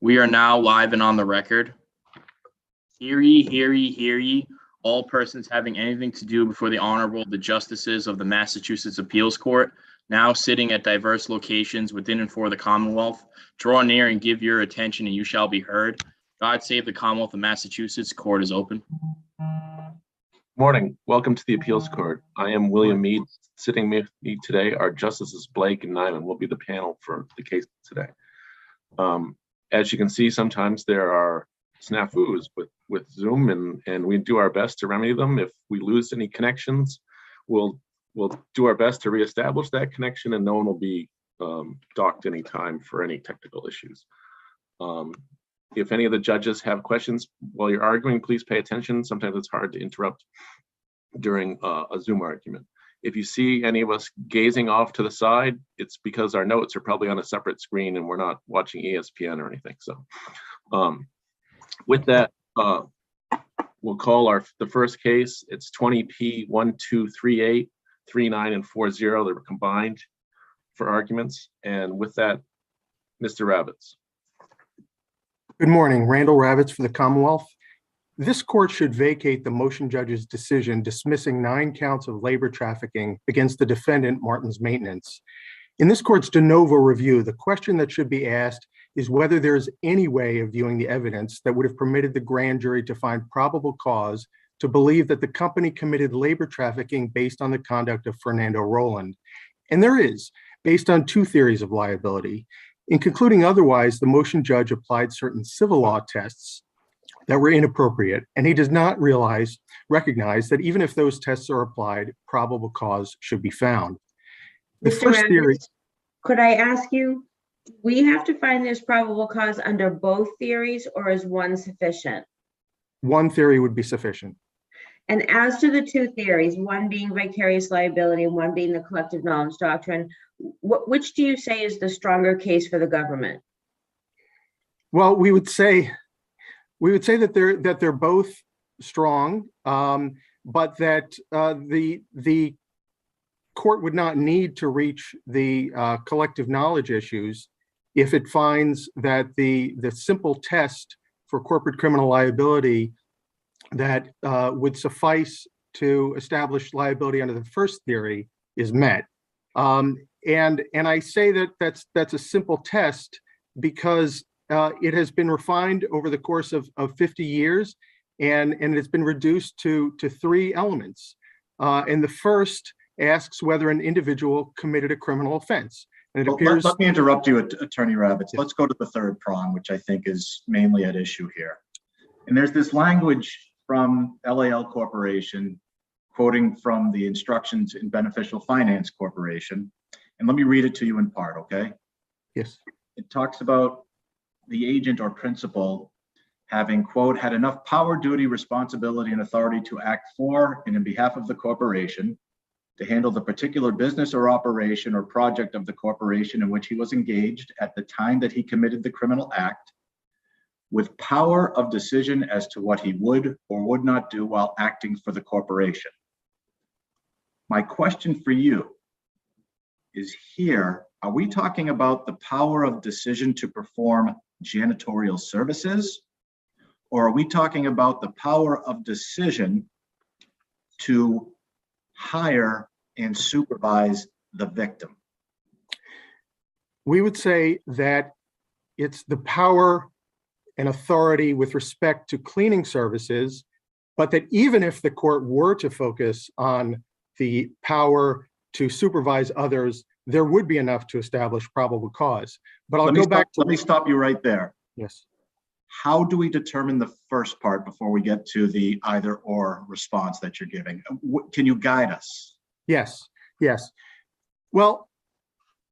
We are now live and on the record. Hear ye, hear ye, hear ye. All persons having anything to do before the Honorable, the Justices of the Massachusetts Appeals Court, now sitting at diverse locations within and for the Commonwealth, draw near and give your attention, and you shall be heard. God save the Commonwealth of Massachusetts. Court is open. Morning. Welcome to the Appeals Court. I am William Mead. Sitting with me today are Justices Blake and Nyman. Will be the panel for the case today. As you can see, sometimes there are snafus with Zoom, and we do our best to remedy them. If we lose any connections, we'll do our best to reestablish that connection, and no one will be docked any time for any technical issues. If any of the judges have questions while you're arguing, please pay attention. Sometimes it's hard to interrupt during a Zoom argument. If you see any of us gazing off to the side, it's because our notes are probably on a separate screen and we're not watching ESPN or anything. So with that, we'll call the first case. It's 20P1238, 39 and 40. They were combined for arguments. And with that, Mr. Ravitz. Good morning, Randall Ravitz for the Commonwealth. This court should vacate the motion judge's decision dismissing 9 counts of labor trafficking against the defendant, Martin's Maintenance. In this court's de novo review, the question that should be asked is whether there is any way of viewing the evidence that would have permitted the grand jury to find probable cause to believe that the company committed labor trafficking based on the conduct of Fernando Roland. And there is, based on 2 theories of liability. In concluding otherwise, the motion judge applied certain civil law tests that were inappropriate, and he does not recognize that even if those tests are applied, probable cause should be found. The Mr. first theory. Could I ask you, we have to find there's probable cause under both theories, or is one sufficient? One theory would be sufficient. And as to the 2 theories, one being vicarious liability and one being the collective knowledge doctrine, which do you say is the stronger case for the government? Well, we would say that they're both strong, but that the court would not need to reach the collective knowledge issues if it finds that the simple test for corporate criminal liability that would suffice to establish liability under the first theory is met. And I say that that's a simple test because it has been refined over the course of 50 years, and it's been reduced to 3 elements. And the first asks whether an individual committed a criminal offense. And it appears. Let me interrupt you, Attorney Ravitz. Let's go to the 3rd prong, which I think is mainly at issue here. And there's this language from LAL Corporation, quoting from the instructions in Beneficial Finance Corporation. And let me read it to you in part, okay? Yes. It talks about the agent or principal having, quote, had enough power, duty, responsibility, and authority to act for and in behalf of the corporation to handle the particular business or operation or project of the corporation in which he was engaged at the time that he committed the criminal act, with power of decision as to what he would or would not do while acting for the corporation. My question for you is here, are we talking about the power of decision to perform janitorial services, or are we talking about the power of decision to hire and supervise the victim? We would say that it's the power and authority with respect to cleaning services, but that even if the court were to focus on the power to supervise others, there would be enough to establish probable cause. But I'll go back to. Let me stop you right there. Yes. How do we determine the first part before we get to the either or response that you're giving? Can you guide us? Yes. Well,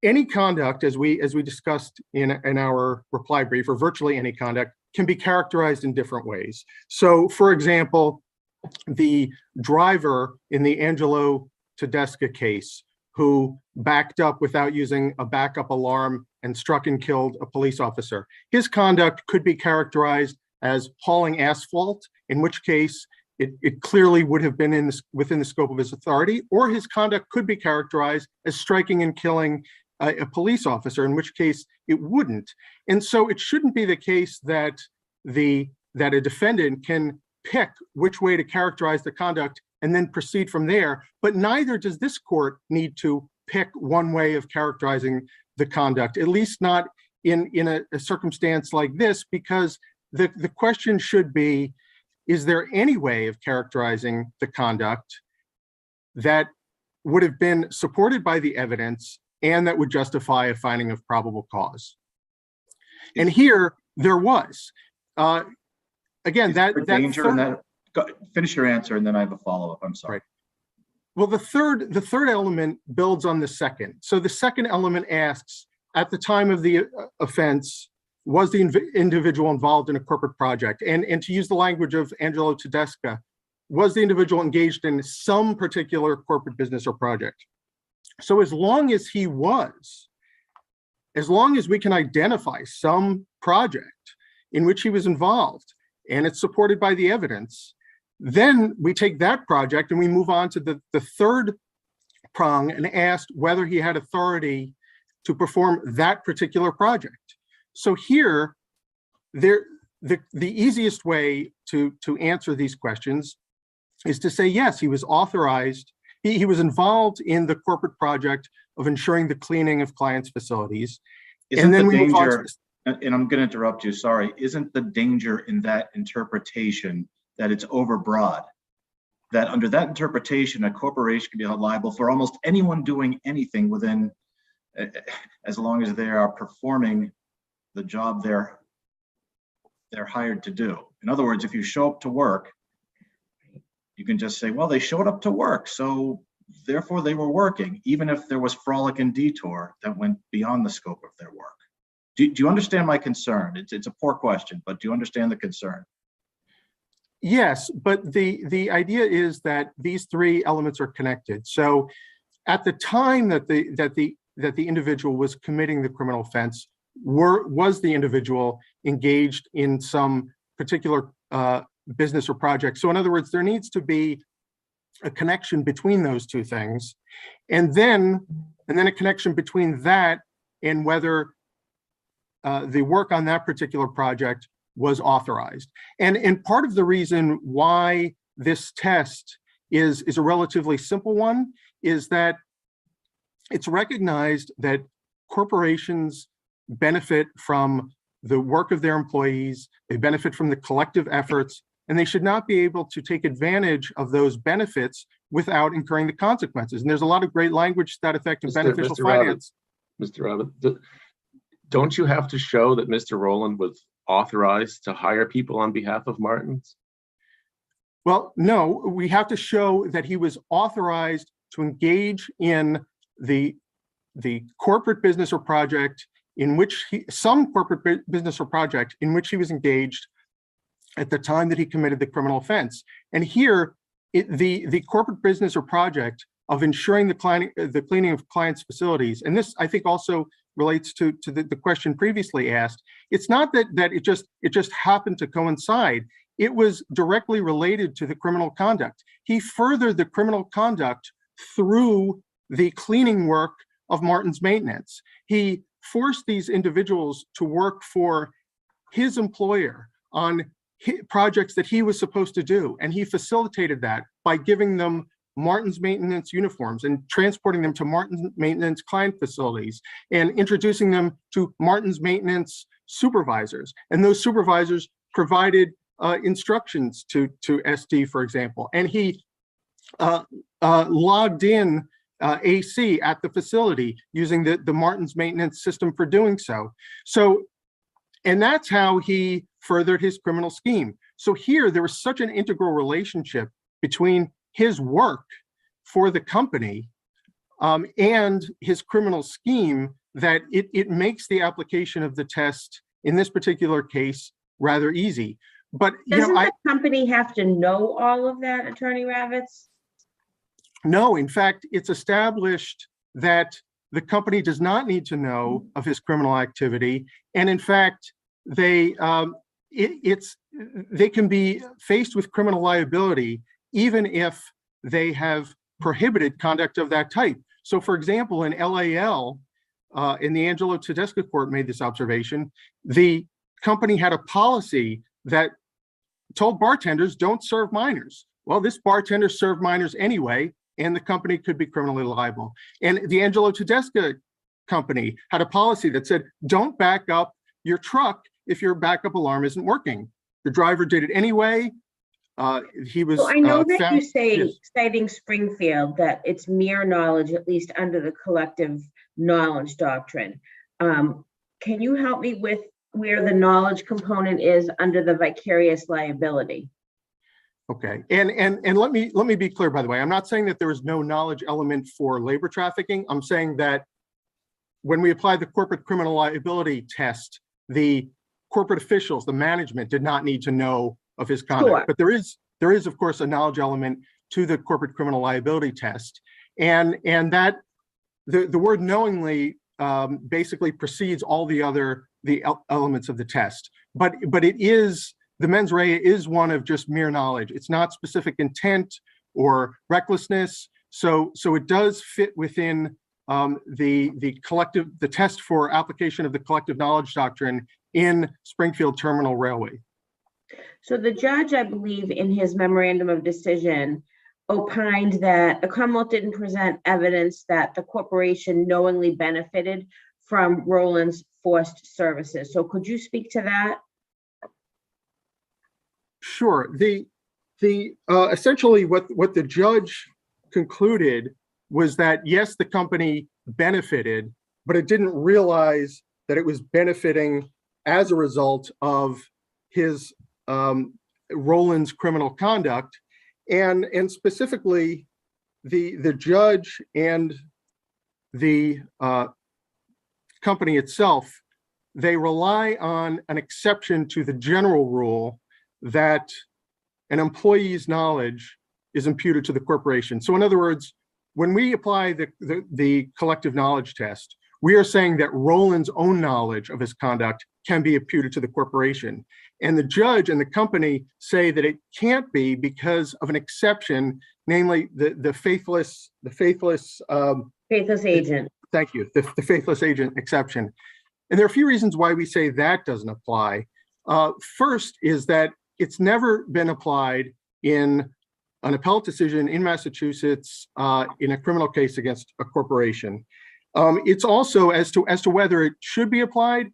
any conduct, as we discussed in our reply brief, or virtually any conduct, can be characterized in different ways. So, for example, the driver in the Angelo Tedesca case who backed up without using a backup alarm and struck and killed a police officer. His conduct could be characterized as hauling asphalt, in which case it clearly would have been within the scope of his authority, or his conduct could be characterized as striking and killing a police officer, in which case it wouldn't. And so it shouldn't be the case that a defendant can pick which way to characterize the conduct and then proceed from there. But neither does this court need to pick one way of characterizing the conduct, at least not in a circumstance like this, because the question should be, is there any way of characterizing the conduct that would have been supported by the evidence and that would justify a finding of probable cause? And here there was. Again, that danger in that. Finish your answer, and then I have a follow-up. I'm sorry. Right. Well, the third element builds on the second. So the second element asks, at the time of the offense, was the individual involved in a corporate project? And to use the language of Angelo Tedesca, was the individual engaged in some particular corporate business or project? So as long as he was, as long as we can identify some project in which he was involved, and it's supported by the evidence, then we take that project and we move on to the third prong and ask whether he had authority to perform that particular project. So here, the easiest way to answer these questions is to say, yes, he was authorized, he was involved in the corporate project of ensuring the cleaning of clients' facilities. Isn't and then the danger, and I'm going to interrupt you, sorry, isn't the danger in that interpretation that it's overbroad? That under that interpretation, a corporation can be held liable for almost anyone doing anything within, as long as they are performing the job they're hired to do. In other words, if you show up to work, you can just say, well, they showed up to work, so therefore they were working, even if there was frolic and detour that went beyond the scope of their work. Do you understand my concern? It's a poor question, but do you understand the concern? Yes, but the idea is that these three elements are connected. So at the time that the individual was committing the criminal offense, was the individual engaged in some particular business or project? So in other words, there needs to be a connection between those two things, and then a connection between that and whether the work on that particular project was authorized. And part of the reason why this test is a relatively simple one is that it's recognized that corporations benefit from the work of their employees, they benefit from the collective efforts, and they should not be able to take advantage of those benefits without incurring the consequences. And there's a lot of great language to that effect in beneficial finance. Mr. Robbins, don't you have to show that Mr. Rowland was authorized to hire people on behalf of Martins? Well, no, we have to show that he was authorized to engage in the corporate business or project in which some corporate business or project in which he was engaged at the time that he committed the criminal offense. And here, the corporate business or project of ensuring the cleaning of clients' facilities, and this I think also relates to the question previously asked. It's not that it just happened to coincide. It was directly related to the criminal conduct. He furthered the criminal conduct through the cleaning work of Martin's Maintenance. He forced these individuals to work for his employer on projects that he was supposed to do, and he facilitated that by giving them Martin's Maintenance uniforms and transporting them to Martin's Maintenance client facilities and introducing them to Martin's Maintenance supervisors. And those supervisors provided instructions to SD, for example. And he logged in AC at the facility using the Martin's Maintenance system for doing so. And that's how he furthered his criminal scheme. So here, there was such an integral relationship between his work for the company and his criminal scheme that it makes the application of the test in this particular case rather easy. But doesn't the company have to know all of that, Attorney Ravitz? No, in fact, it's established that the company does not need to know of his criminal activity, and in fact, they can be faced with criminal liability even if they have prohibited conduct of that type. So, for example, in LAL, in the Angelo Tedesco court made this observation. The company had a policy that told bartenders don't serve minors. Well, this bartender served minors anyway, and the company could be criminally liable. And the Angelo Tedesco company had a policy that said, don't back up your truck if your backup alarm isn't working. The driver did it anyway. He was. So I know that found, you say, yes. citing Springfield, that it's mere knowledge, at least under the collective knowledge doctrine. Can you help me with where the knowledge component is under the vicarious liability? Okay, and let me be clear, by the way, I'm not saying that there is no knowledge element for labor trafficking. I'm saying that when we apply the corporate criminal liability test, the corporate officials, the management did not need to know of his conduct. Sure. But there is, of course, a knowledge element to the corporate criminal liability test. And that the word knowingly basically precedes all the other elements of the test. But it is, the mens rea is one of just mere knowledge. It's not specific intent or recklessness. So it does fit within the test for application of the collective knowledge doctrine in Springfield Terminal Railway. So the judge, I believe, in his memorandum of decision, opined that the Commonwealth didn't present evidence that the corporation knowingly benefited from Roland's forced services. So could you speak to that? Sure. The essentially what the judge concluded was that yes, the company benefited, but it didn't realize that it was benefiting as a result of his Roland's criminal conduct, and specifically the judge and the company itself, they rely on an exception to the general rule that an employee's knowledge is imputed to the corporation. So in other words, when we apply the collective knowledge test, we are saying that Roland's own knowledge of his conduct can be imputed to the corporation. And the judge and the company say that it can't be because of an exception, namely the faithless Agent. Thank you, the faithless agent exception. And there are a few reasons why we say that doesn't apply. First is that it's never been applied in an appellate decision in Massachusetts in a criminal case against a corporation. It's also as to whether it should be applied.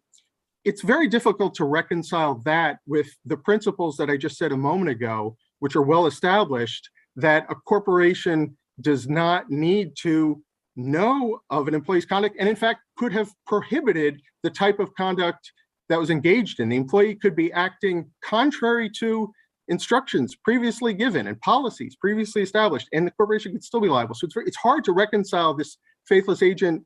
It's very difficult to reconcile that with the principles that I just said a moment ago, which are well established, that a corporation does not need to know of an employee's conduct, and in fact could have prohibited the type of conduct that was engaged in. The employee could be acting contrary to instructions previously given and policies previously established, and the corporation could still be liable. So it's hard to reconcile this faithless agent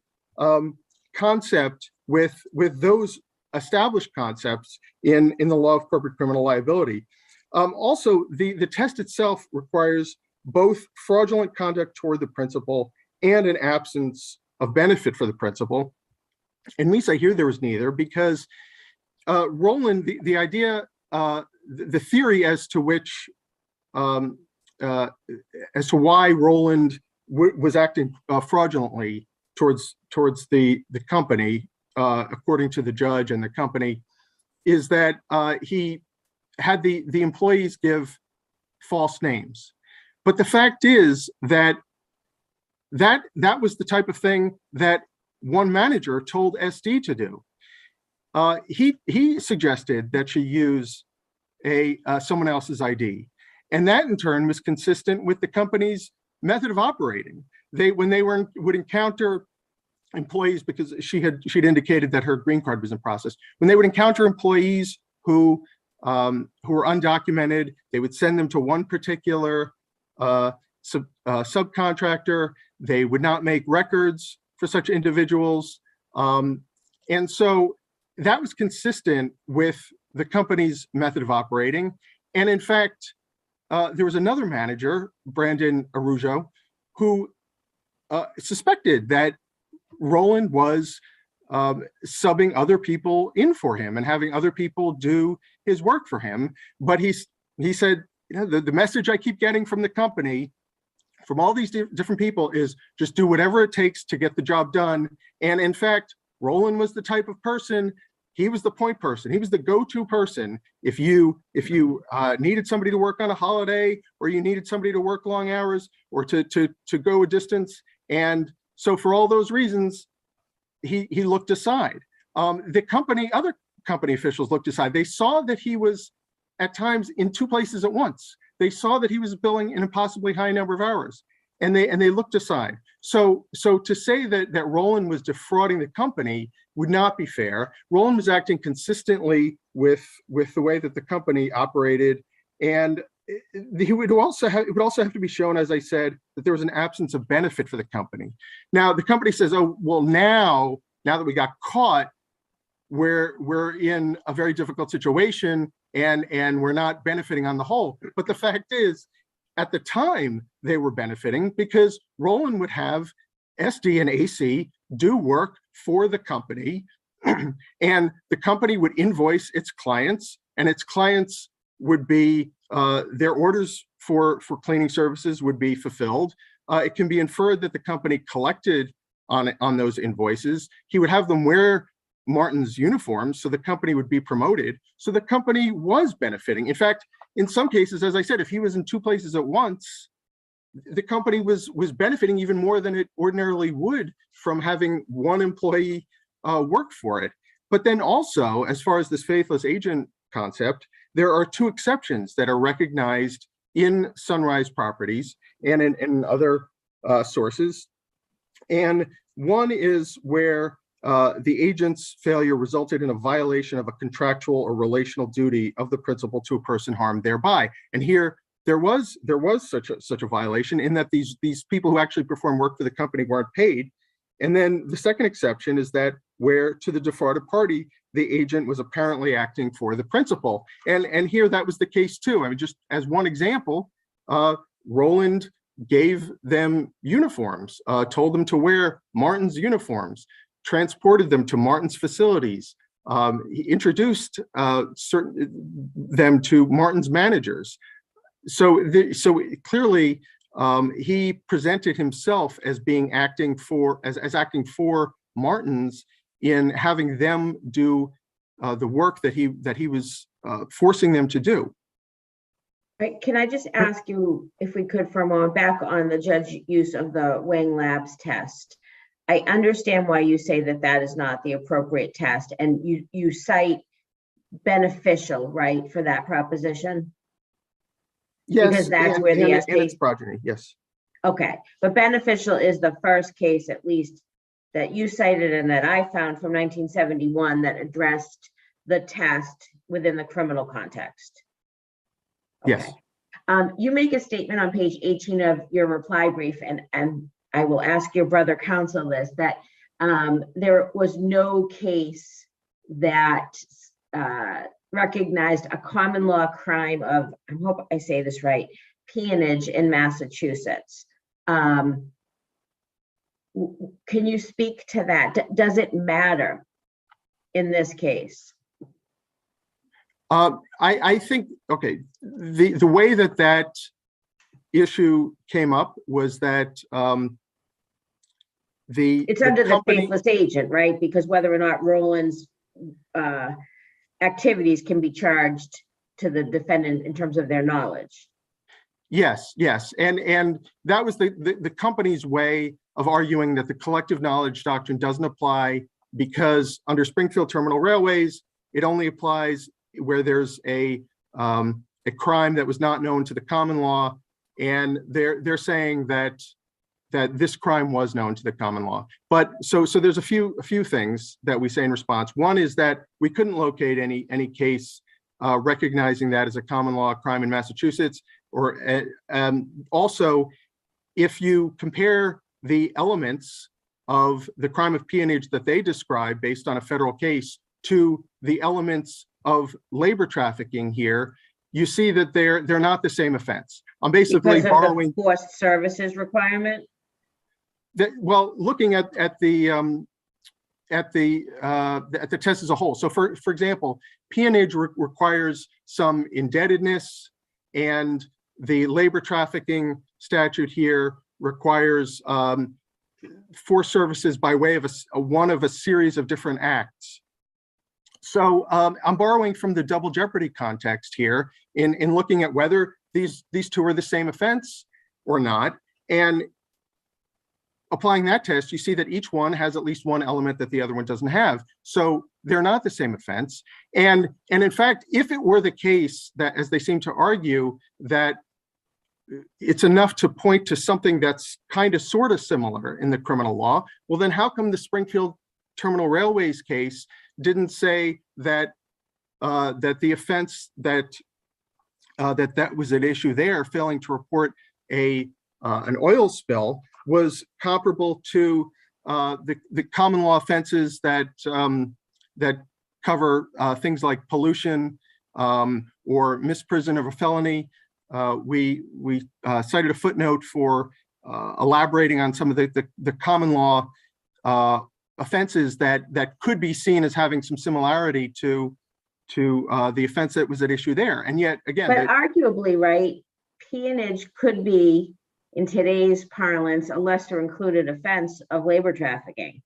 concept with those established concepts in the law of corporate criminal liability. Also, the test itself requires both fraudulent conduct toward the principal and an absence of benefit for the principal. And we say here there was neither, because Roland, the idea, the theory as to which, as to why Roland was acting fraudulently towards the company, according to the judge and the company, is that he had the employees give false names. But the fact is that was the type of thing that one manager told SD to do. He suggested that she use someone else's ID, and that in turn was consistent with the company's method of operating. When they would encounter employees, because she'd indicated that her green card was in process. When they would encounter employees who were undocumented, they would send them to one particular subcontractor. They would not make records for such individuals. And so that was consistent with the company's method of operating. And in fact, there was another manager, Brandon Arujo, who suspected that Roland was subbing other people in for him and having other people do his work for him. But he said, the message I keep getting from the company, from all these different people, is just do whatever it takes to get the job done. And in fact, Roland was the type of person, he was the point person. He was the go-to person. If you needed somebody to work on a holiday, or you needed somebody to work long hours, or to go a distance. And so for all those reasons, he looked aside. Other company officials looked aside. They saw that he was at times in two places at once. They saw that he was billing an impossibly high number of hours, and they looked aside. So to say that Roland was defrauding the company would not be fair. Roland was acting consistently with the way that the company operated, and it would also have to be shown, as I said, that there was an absence of benefit for the company. Now the company says, oh, well, now that we got caught, we're in a very difficult situation, and we're not benefiting on the whole. But the fact is, at the time, they were benefiting, because Roland would have SD and AC do work for the company, and the company would invoice its clients, and its clients would be, their orders for cleaning services would be fulfilled. It can be inferred that the company collected on those invoices. He would have them wear Martin's uniforms, so the company would be promoted. So the company was benefiting. In fact, in some cases, as I said, if he was in two places at once, the company was benefiting even more than it ordinarily would from having one employee work for it. But then also, as far as this faithless agent concept, there are two exceptions that are recognized in Sunrise Properties and in other sources. And one is where the agent's failure resulted in a violation of a contractual or relational duty of the principal to a person harmed thereby. And here there was such a violation, in that these people who actually perform work for the company weren't paid. And then the second exception is that where, to the defrauded party, the agent was apparently acting for the principal. And here that was the case too. I mean, just as one example, Roland gave them uniforms, told them to wear Martin's uniforms, transported them to Martin's facilities. He introduced them to Martin's managers. So clearly, he presented himself as acting for Martin's, in having them do the work that he was forcing them to do. Right. Can I just ask you, if we could, for a moment, back on the judge use of the Wang Labs test? I understand why you say that is not the appropriate test, and you cite beneficial, right, for that proposition? Yes, because that's where the and SK. its progeny. Yes. Okay, but beneficial is the first case, at least, that you cited and that I found from 1971 that addressed the test within the criminal context. Okay. Yes. You make a statement on page 18 of your reply brief, and I will ask your brother counsel this, that there was no case that recognized a common law crime of, I hope I say this right, peonage in Massachusetts. Can you speak to that? Does it matter in this case? I think, okay, the way that issue came up was that it's under the faithless agent, right? Because whether or not Roland's activities can be charged to the defendant in terms of their knowledge. Yes, and that was the company's way of arguing that the collective knowledge doctrine doesn't apply, because under Springfield Terminal Railways, it only applies where there's a crime that was not known to the common law, and they're saying that this crime was known to the common law. But so there's a few things that we say in response. One is that we couldn't locate any case recognizing that as a common law crime in Massachusetts. Or also, if you compare the elements of the crime of peonage that they describe based on a federal case to the elements of labor trafficking here, you see that they're not the same offense. I'm basically borrowing the forced services requirement. Well, looking at the test as a whole. So for example, peonage requires some indebtedness, and the labor trafficking statute here requires for services by way of one of a series of different acts. So I'm borrowing from the double jeopardy context here in looking at whether these two are the same offense or not. And applying that test, you see that each one has at least one element that the other one doesn't have. So they're not the same offense. And in fact, if it were the case that, as they seem to argue, that it's enough to point to something that's kind of sort of similar in the criminal law, well, then how come the Springfield Terminal Railways case didn't say that that the offense that was at issue there, failing to report an oil spill, was comparable to the common law offenses that cover things like pollution or misprision of a felony? We cited a footnote for elaborating on some of the common law offenses that could be seen as having some similarity to the offense that was at issue there. And yet again, but arguably, right, peonage could be, in today's parlance, a lesser included offense of labor trafficking.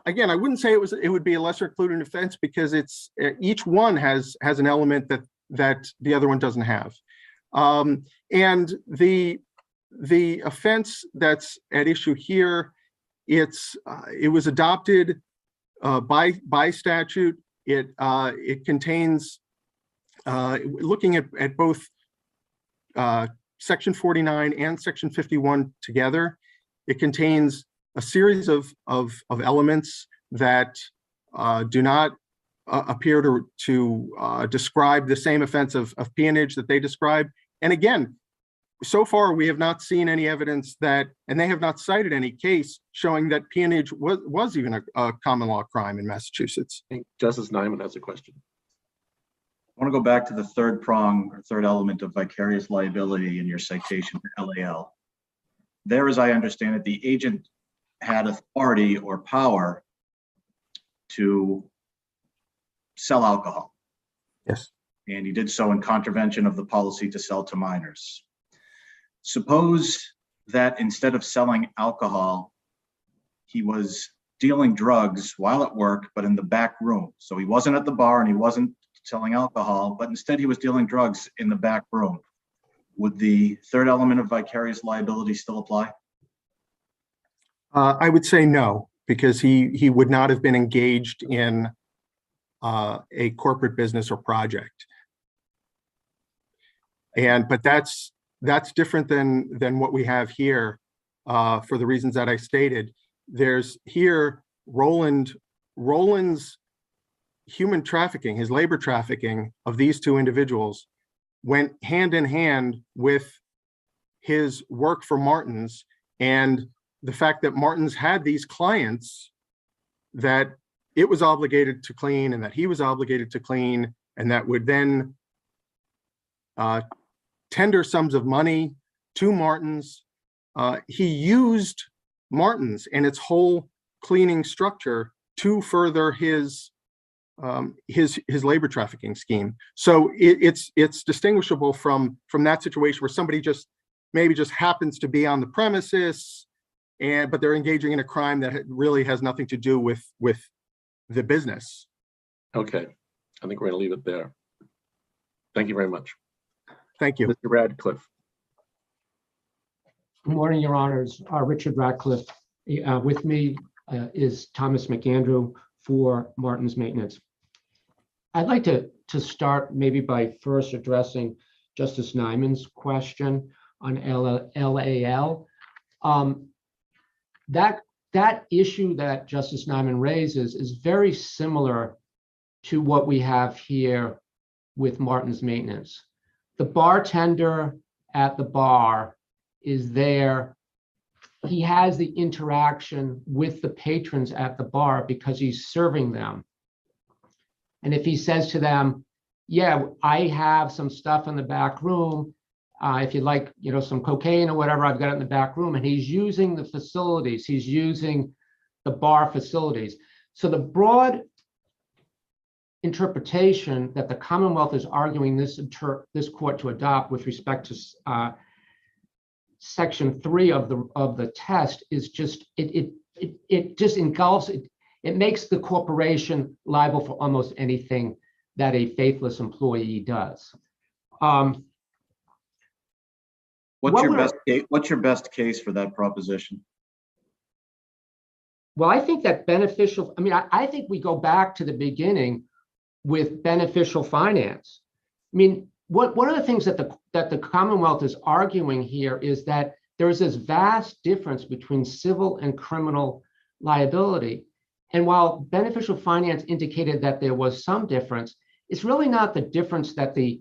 Again, I wouldn't say it would be a lesser included offense, because it's each one has an element that the other one doesn't have. And the offense that's at issue here, it was adopted by statute. It contains, looking at both Section 49 and Section 51 together, it contains a series of elements that do not appear to describe the same offense of peonage that they describe. And again, so far we have not seen any evidence that, and they have not cited any case showing that peonage was even a common law crime in Massachusetts. I think Justice Nyman has a question. I want to go back to the third prong or third element of vicarious liability in your citation for LAL. There, as I understand it, the agent had authority or power to sell alcohol. Yes. And he did so in contravention of the policy to sell to minors. Suppose that instead of selling alcohol, he was dealing drugs while at work, but in the back room. So he wasn't at the bar and he wasn't selling alcohol, but instead he was dealing drugs in the back room. Would the third element of vicarious liability still apply? I would say no, because he would not have been engaged in a corporate business or project. But that's different than what we have here for the reasons that I stated. There's here Roland's human trafficking, his labor trafficking of these two individuals went hand in hand with his work for Martin's, and the fact that Martin's had these clients that it was obligated to clean and that he was obligated to clean, and that would then tender sums of money to Martin's. He used Martin's and its whole cleaning structure to further his labor trafficking scheme. So it's distinguishable from that situation where somebody maybe just happens to be on the premises, but they're engaging in a crime that really has nothing to do with the business. Okay, I think we're going to leave it there. Thank you very much. Thank you. Mr. Radcliffe. Good morning, Your Honors. Richard Radcliffe. With me is Thomas McAndrew for Martin's Maintenance. I'd like to start maybe by first addressing Justice Nyman's question on LAL. That issue that Justice Nyman raises is very similar to what we have here with Martin's Maintenance. The bartender at the bar is there. He has the interaction with the patrons at the bar because he's serving them. And if he says to them, yeah, I have some stuff in the back room, if you'd like, some cocaine or whatever, I've got it in the back room, and he's using the facilities, he's using the bar facilities. So the broad interpretation that the Commonwealth is arguing this court to adopt with respect to section 3 of the test is just, it just engulfs it. It makes the corporation liable for almost anything that a faithless employee does. What's What your would best what's your best case for that proposition? Well, I think that beneficial, I mean, I think we go back to the beginning with beneficial finance. I mean, one of the things that the Commonwealth is arguing here is that there is this vast difference between civil and criminal liability. And while beneficial finance indicated that there was some difference, it's really not the difference that the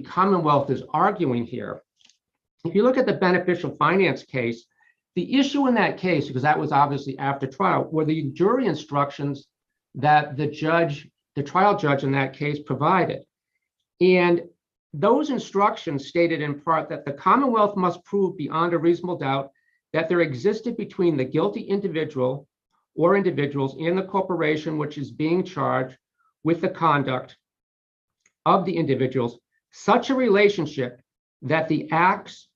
Commonwealth is arguing here. If you look at the beneficial finance case, the issue in that case, because that was obviously after trial, were the jury instructions that the trial judge in that case provided. And those instructions stated in part that the Commonwealth must prove beyond a reasonable doubt that there existed between the guilty individual or individuals and the corporation which is being charged with the conduct of the individuals such a relationship that the acts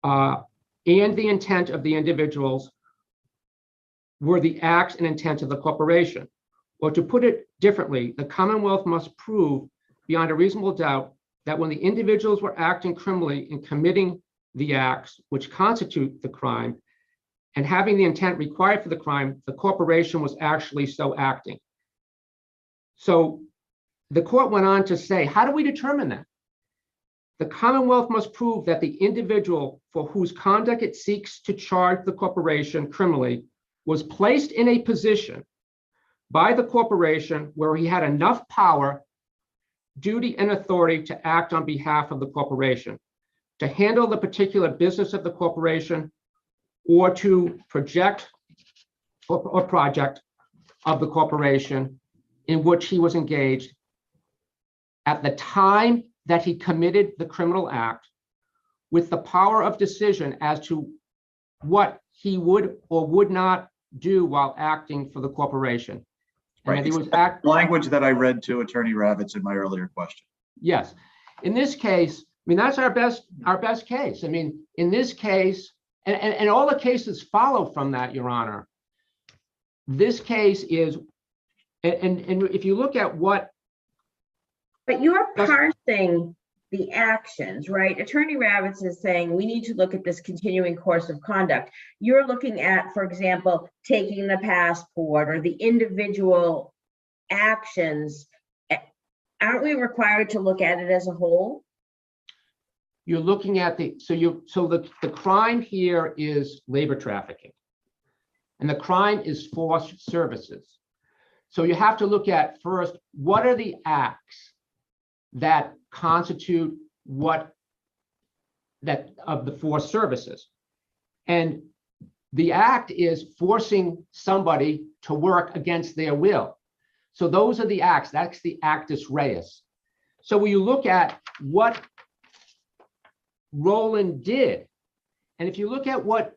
and the intent of the individuals were the acts and intent of the corporation. Or to put it differently, the Commonwealth must prove beyond a reasonable doubt that when the individuals were acting criminally in committing the acts which constitute the crime and having the intent required for the crime, the corporation was actually so acting. So the court went on to say, how do we determine that? The Commonwealth must prove that the individual for whose conduct it seeks to charge the corporation criminally was placed in a position by the corporation where he had enough power, duty, and authority to act on behalf of the corporation, to handle the particular business of the corporation, or to project or project of the corporation in which he was engaged at the time that he committed the criminal act, with the power of decision as to what he would or would not do while acting for the corporation. And Right. he was Language that I read to Attorney Ravitz in my earlier question. Yes. In this case, I mean, that's our best case. I mean, in this case, and all the cases follow from that, Your Honor. This case is, and if you look at what. But you're parsing the actions, right? Attorney Ravitz is saying we need to look at this continuing course of conduct. You're looking at, for example, taking the passport or the individual actions. Aren't we required to look at it as a whole? You're looking at the crime here is labor trafficking, and the crime is forced services. So you have to look at first, what are the acts that constitute of the forced services? And the act is forcing somebody to work against their will. So those are the acts. That's the actus reus. So when you look at what Rowland did, and if you look at what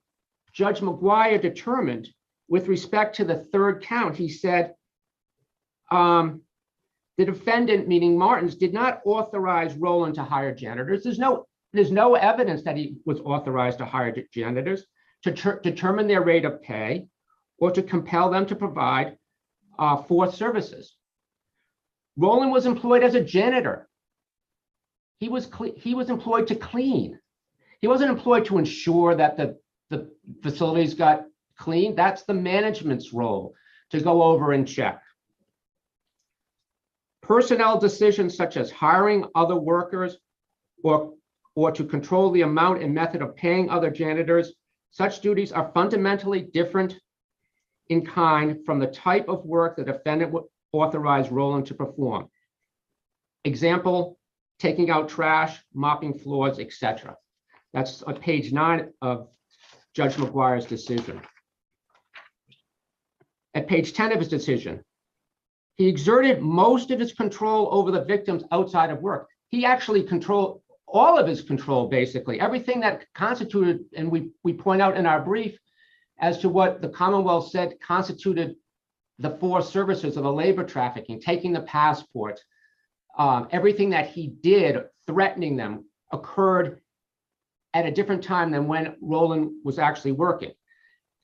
Judge McGuire determined with respect to the third count, he said the defendant, meaning Martins, did not authorize Rowland to hire janitors. There's no evidence that he was authorized to hire janitors, to determine their rate of pay, or to compel them to provide forced services. Rowland was employed as a janitor. He was employed to clean. He wasn't employed to ensure that the facilities got clean. That's the management's role, to go over and check. Personnel decisions such as hiring other workers or to control the amount and method of paying other janitors, such duties are fundamentally different in kind from the type of work the defendant would authorize Rowland to perform. Example, taking out trash, mopping floors, etc. That's on page 9 of Judge McGuire's decision. At page 10 of his decision, he exerted most of his control over the victims outside of work. He actually controlled all of his control, basically. Everything that constituted, and we point out in our brief as to what the Commonwealth said constituted the forced services of the labor trafficking, taking the passports, everything that he did, threatening them, occurred at a different time than when Roland was actually working.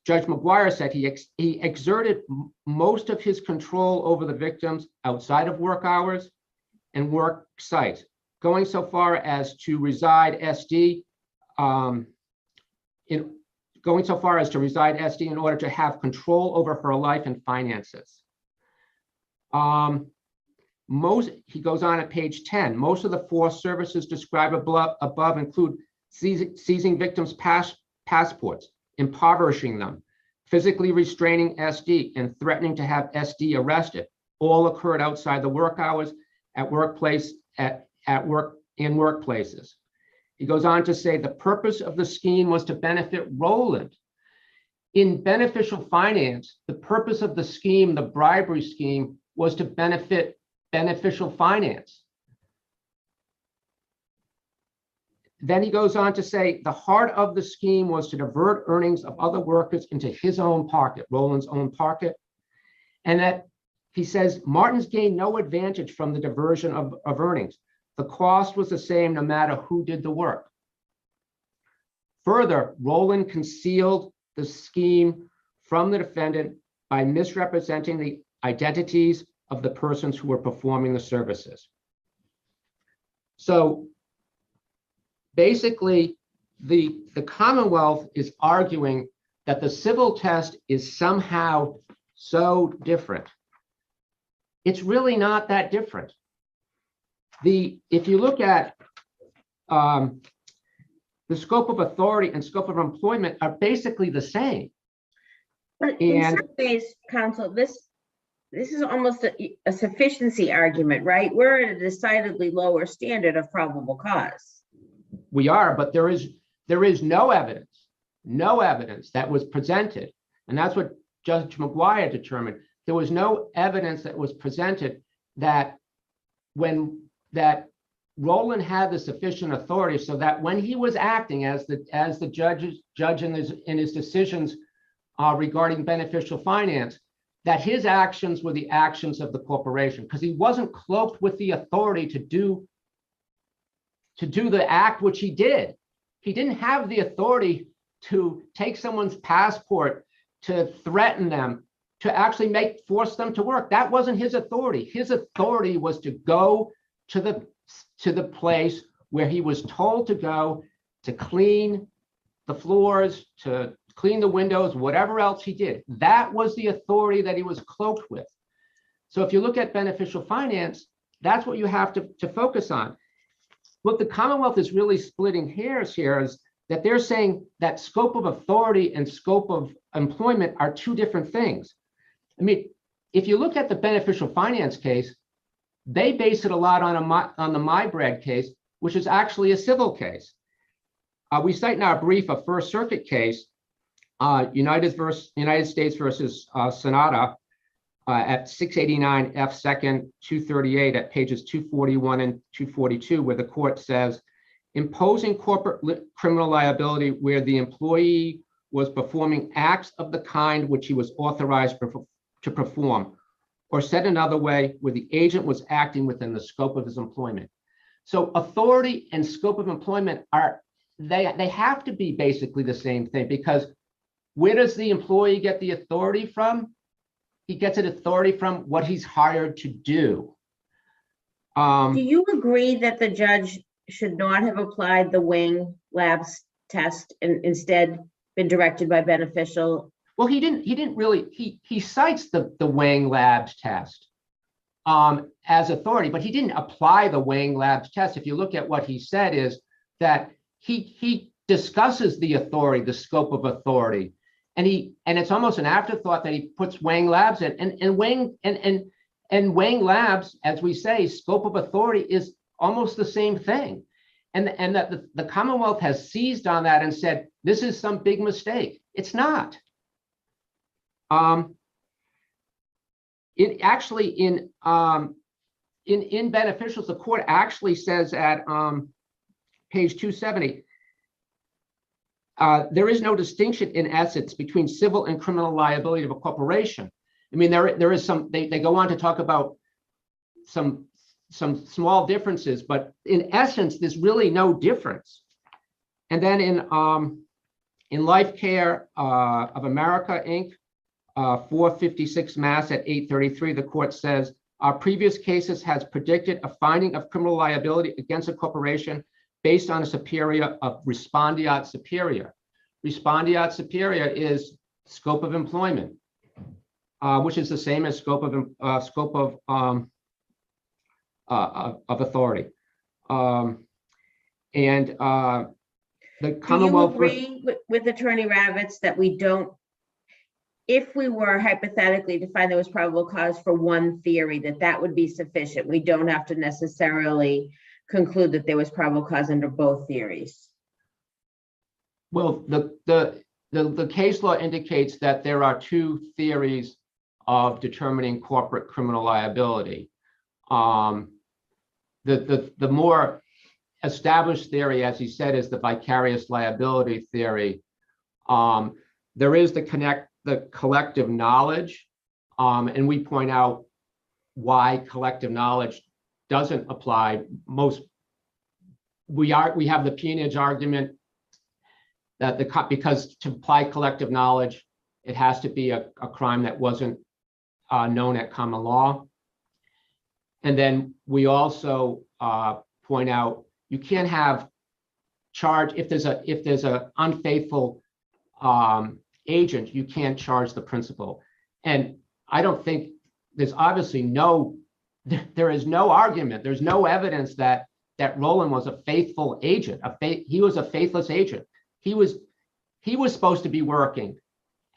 Judge McGuire said he exerted most of his control over the victims outside of work hours and work sites, going so far as to reside SD in order to have control over her life and finances. He goes on at page 10, most of the forced services described above include seizing victims' passports, impoverishing them, physically restraining SD, and threatening to have SD arrested. All occurred outside the work hours in workplaces. He goes on to say the purpose of the scheme was to benefit Roland. In beneficial finance, the purpose of the scheme, the bribery scheme, was to benefit beneficial finance. Then he goes on to say the heart of the scheme was to divert earnings of other workers into his own pocket, Roland's own pocket. And that he says Martins gained no advantage from the diversion of earnings. The cost was the same no matter who did the work. Further, Roland concealed the scheme from the defendant by misrepresenting the identities of the persons who were performing the services. So basically, the Commonwealth is arguing that the civil test is somehow so different. It's really not that different. If you look at the scope of authority and scope of employment are basically the same. But in some ways, counsel, this is almost a sufficiency argument, right? We're at a decidedly lower standard of probable cause. We are, but there is no evidence that was presented. And that's what Judge McGuire determined. There was no evidence that was presented that Roland had the sufficient authority so that when he was acting as the judge in his decisions regarding beneficial finance, that his actions were the actions of the corporation, because he wasn't cloaked with the authority to do the act which he did. He didn't have the authority to take someone's passport, to threaten them, to actually force them to work. That wasn't his authority. His authority was to go to the place where he was told to go to clean the floors, to clean the windows, whatever else he did. That was the authority that he was cloaked with. So if you look at beneficial finance, that's what you have to focus on. What the Commonwealth is really splitting hairs here is that they're saying that scope of authority and scope of employment are two different things. I mean, if you look at the beneficial finance case, they base it a lot on the MyBread case, which is actually a civil case. We cite in our brief a First Circuit case, United States versus Sonata, at 689 F. 2nd 238 at pages 241 and 242, where the court says, imposing corporate criminal liability where the employee was performing acts of the kind which he was authorized to perform, or said another way, where the agent was acting within the scope of his employment. So authority and scope of employment they have to be basically the same thing, because where does the employee get the authority from? He gets an authority from what he's hired to do. Do you agree that the judge should not have applied the Wang Labs test and instead been directed by beneficial? Well, he didn't really, he cites the Wang Labs test as authority, but he didn't apply the Wang Labs test. If you look at what he said is that he discusses the authority, the scope of authority, and it's almost an afterthought that he puts Wang Labs in, and Wang Labs, as we say, scope of authority is almost the same thing, and that the Commonwealth has seized on that and said this is some big mistake. It's not. In beneficials, the court actually says at page 270, there is no distinction in essence between civil and criminal liability of a corporation. I mean, there is some, they go on to talk about some some small differences, but in essence, there's really no difference. And then in Life Care of America, Inc., 456 Mass at 833, the court says, our previous cases has predicted a finding of criminal liability against a corporation based on a superior of respondeat superior. Respondeat superior is scope of employment, which is the same as scope of authority. The Commonwealth. Do you agree with Attorney Ravitz that we don't, if we were hypothetically to find there was probable cause for one theory, that would be sufficient? We don't have to necessarily conclude that there was probable cause under both theories. Well, the case law indicates that there are two theories of determining corporate criminal liability. The more established theory, as he said, is the vicarious liability theory. There is the collective knowledge, and we point out why collective knowledge doesn't apply. We have the peonage argument that because to apply collective knowledge, it has to be a crime that wasn't known at common law. And then we also point out you can't have charge if there's a unfaithful agent, you can't charge the principal. And I don't think there's obviously there is no argument, there's no evidence that Roland was a faithful agent. He was a faithless agent. He was supposed to be working,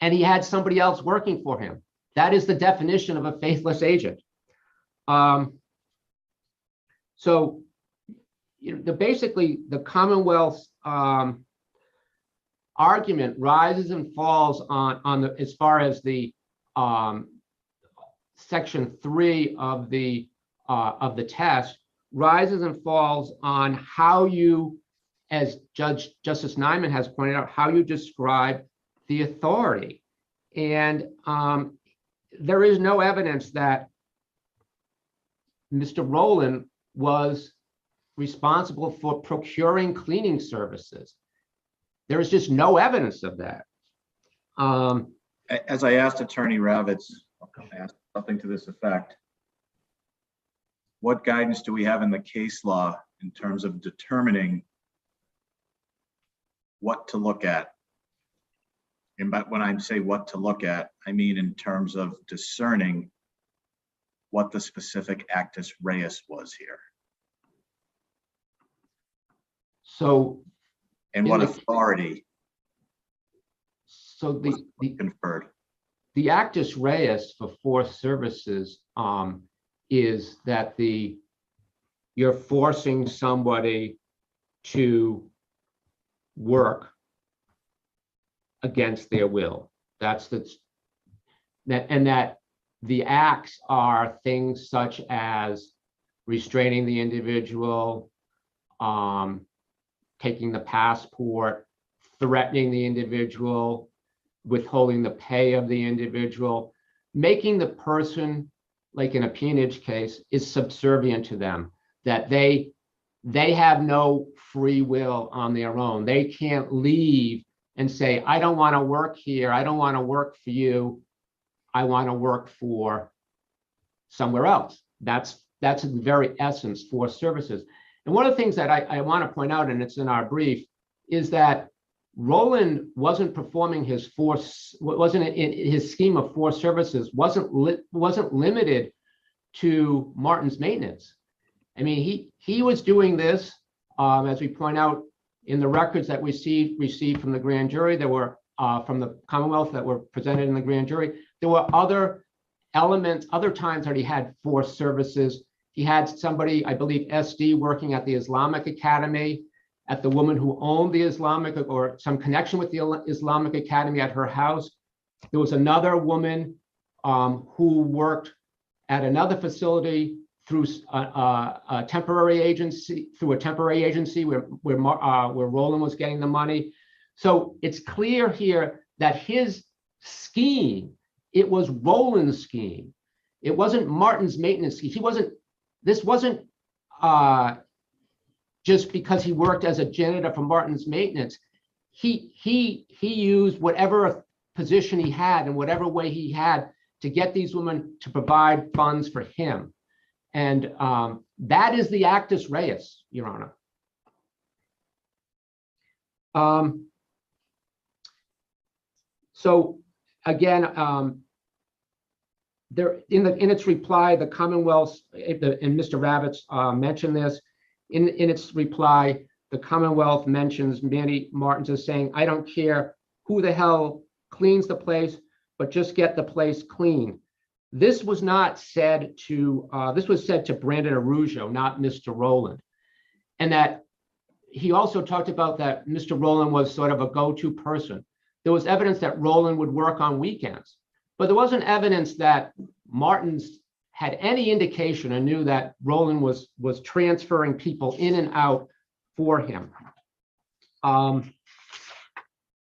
and he had somebody else working for him. That is the definition of a faithless agent. So, basically, the Commonwealth's argument rises and falls on as far as the section 3 of the test, rises and falls on how you, as Justice Nyman has pointed out, how you describe the authority. And there is no evidence that Mr. Roland was responsible for procuring cleaning services. There is just no evidence of that. As I asked Attorney Ravitz, I asked something to this effect. What guidance do we have in the case law in terms of determining what to look at? And when I say what to look at, I mean in terms of discerning what the specific actus reus was here. So, and what authority so conferred. The actus reus for forced services is that you're forcing somebody to work against their will. And that the acts are things such as restraining the individual, taking the passport, threatening the individual, withholding the pay of the individual, making the person, like in a peonage case, is subservient to them, that they have no free will on their own. They can't leave and say, I don't want to work here. I don't want to work for you. I want to work for somewhere else. That's the very essence for services. And one of the things that I want to point out, and it's in our brief, is that Roland wasn't performing his his scheme of forced services wasn't limited to Martin's maintenance. I mean, he was doing this, as we point out in the records that we received from the grand jury, there were from the Commonwealth that were presented in the grand jury. There were other elements, other times that he had forced services. He had somebody, I believe, SD working at the Islamic Academy, at the woman who owned the Islamic, or some connection with the Islamic Academy at her house. There was another woman who worked at another facility through a temporary agency, where Roland was getting the money. So it's clear here that his scheme, it was Roland's scheme. It wasn't Martin's maintenance scheme. This wasn't just because he worked as a janitor for Martin's Maintenance. He used whatever position he had and whatever way he had to get these women to provide funds for him. And that is the actus reus, Your Honor. So again, there in its reply, the Commonwealth, and Mr. Ravitz mentioned this, in its reply, the Commonwealth mentions Manny Martins as saying, I don't care who the hell cleans the place, but just get the place clean. This was not said to, this was said to Brandon Araujo, not Mr. Rowland. And that he also talked about that Mr. Rowland was sort of a go-to person. There was evidence that Rowland would work on weekends, but there wasn't evidence that Martins had any indication or knew that Rowland was transferring people in and out for him.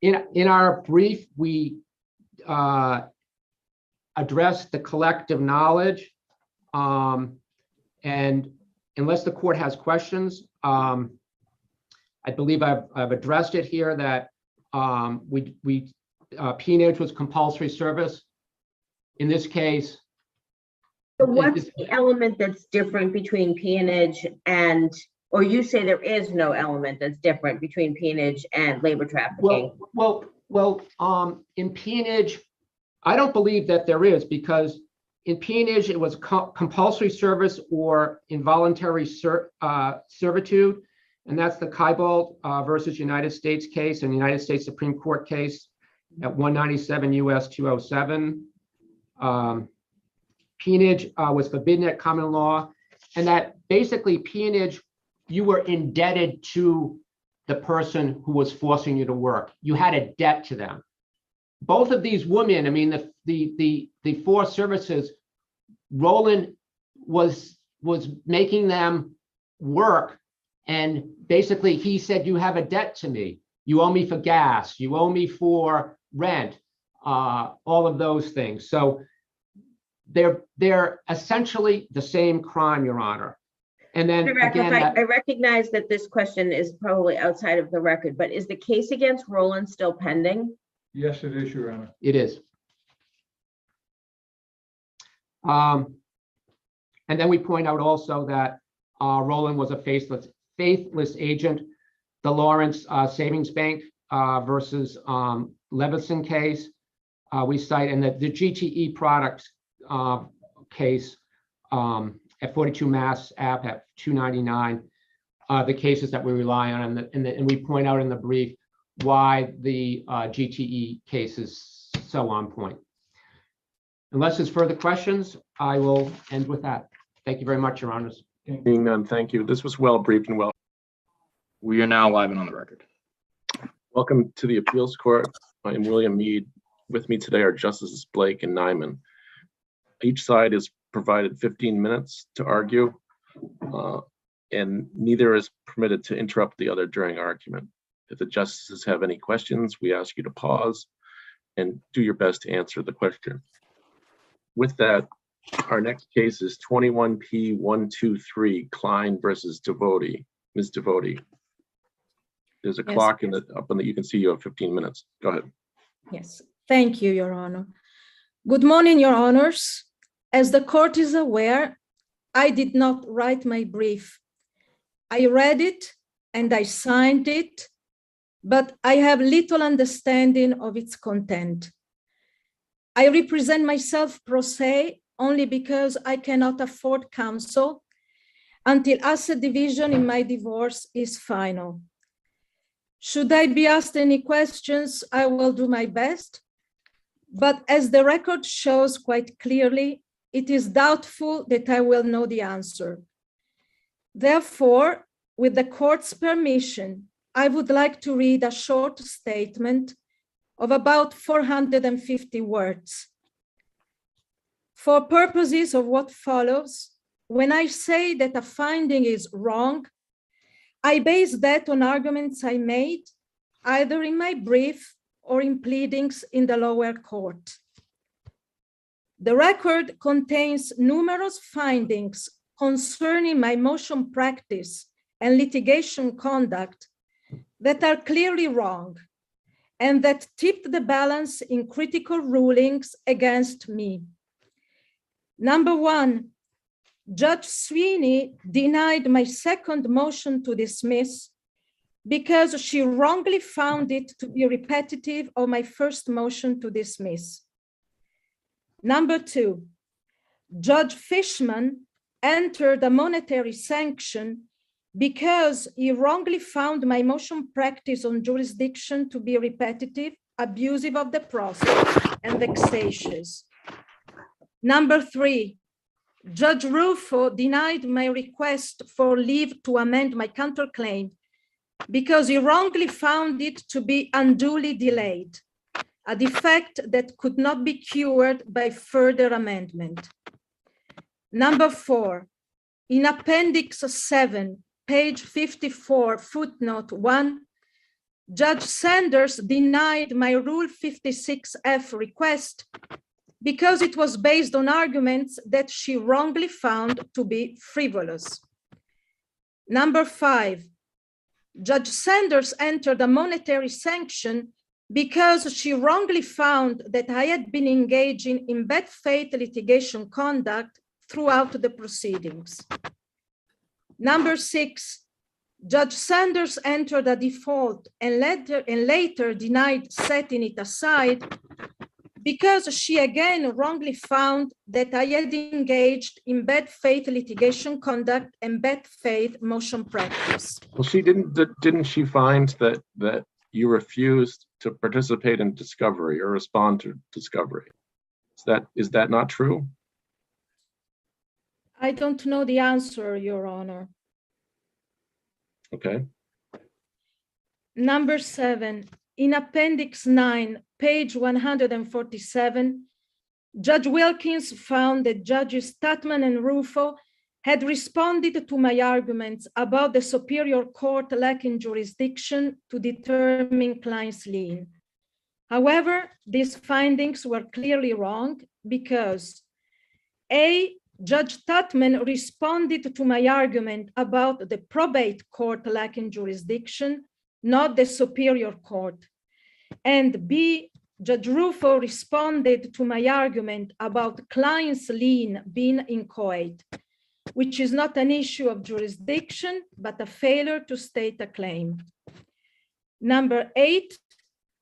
In our brief, we addressed the collective knowledge, and unless the court has questions, I believe I've addressed it here that peonage was compulsory service. In this case, so what's the element that's different between peonage and, or you say there is no element that's different between peonage and labor trafficking? Well, in peonage, I don't believe that there is, because in peonage, it was compulsory service or involuntary servitude. And that's the Kybald versus United States case and United States Supreme Court case at 197 U.S. 207. Peonage was forbidden at common law, and that basically peonage, you were indebted to the person who was forcing you to work. You had a debt to them. Both of these women, I mean, the forced services, Rowland was making them work, and basically he said, you have a debt to me. You owe me for gas. You owe me for rent. All of those things. So they're essentially the same crime, Your Honor. And then again, I recognize that this question is probably outside of the record, but is the case against Rowland still pending? Yes, it is, Your Honor. it is. And then we point out also that Rowland was a faithless agent. The Lawrence Savings Bank versus Levison case we cite, and the GTE products case at 42 Mass Ave at 299, the cases that we rely on, and we point out in the brief why the GTE case is so on point. Unless there's further questions, I will end with that. Thank you very much, Your Honors. Being none, thank you. This was well briefed and well. We are now live and on the record. Welcome to the appeals court. I am William Mead. With me today are Justices Blake and Nyman. Each side is provided 15 minutes to argue, and neither is permitted to interrupt the other during argument. If the justices have any questions, we ask you to pause and do your best to answer the question. With that, our next case is 21P123, Klein versus Devote. Ms. Devote, there's a clock in up on the, you can see you have 15 minutes. Go ahead. Yes, thank you, Your Honor. Good morning, Your Honors. As the court is aware, I did not write my brief. I read it and I signed it, but I have little understanding of its content. I represent myself pro se only because I cannot afford counsel until asset division in my divorce is final. Should I be asked any questions, I will do my best. But as the record shows quite clearly, it is doubtful that I will know the answer. Therefore, with the court's permission, I would like to read a short statement of about 450 words. For purposes of what follows, when I say that a finding is wrong, I base that on arguments I made either in my brief or in pleadings in the lower court. The record contains numerous findings concerning my motion practice and litigation conduct that are clearly wrong and that tipped the balance in critical rulings against me. Number one, Judge Sweeney denied my second motion to dismiss because she wrongly found it to be repetitive of my first motion to dismiss. Number two, Judge Fishman entered a monetary sanction because he wrongly found my motion practice on jurisdiction to be repetitive, abusive of the process, and vexatious. Number three, Judge Rufo denied my request for leave to amend my counterclaim because he wrongly found it to be unduly delayed, a defect that could not be cured by further amendment. Number four, in Appendix 7, page 54, footnote 1, Judge Sanders denied my Rule 56F request because it was based on arguments that she wrongly found to be frivolous. Number five, Judge Sanders entered a monetary sanction because she wrongly found that I had been engaging in bad faith litigation conduct throughout the proceedings. Number six, Judge Sanders entered a default and later denied setting it aside because she again wrongly found that I had engaged in bad faith litigation conduct and bad faith motion practice. Well, didn't she find that you refused to participate in discovery or respond to discovery? Is that not true? I don't know the answer, Your Honor. Okay. Number seven, in Appendix 9, page 147, Judge Wilkins found that Judges Statman and Rufo had responded to my arguments about the Superior Court lacking jurisdiction to determine client's lien. However, these findings were clearly wrong because A, Judge Tutman responded to my argument about the probate court lacking jurisdiction, not the Superior Court. And B, Judge Rufo responded to my argument about client's lien being inchoate, which is not an issue of jurisdiction, but a failure to state a claim. Number 8,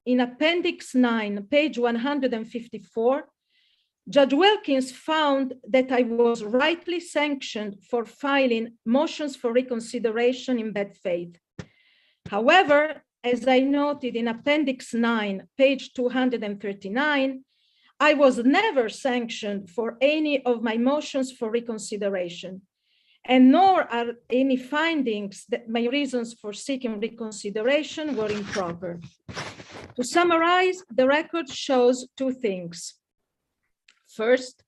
in Appendix 9, page 154, Judge Wilkins found that I was rightly sanctioned for filing motions for reconsideration in bad faith. However, as I noted in Appendix 9, page 239, I was never sanctioned for any of my motions for reconsideration, and nor are any findings that my reasons for seeking reconsideration were improper. To summarize, the record shows two things. First,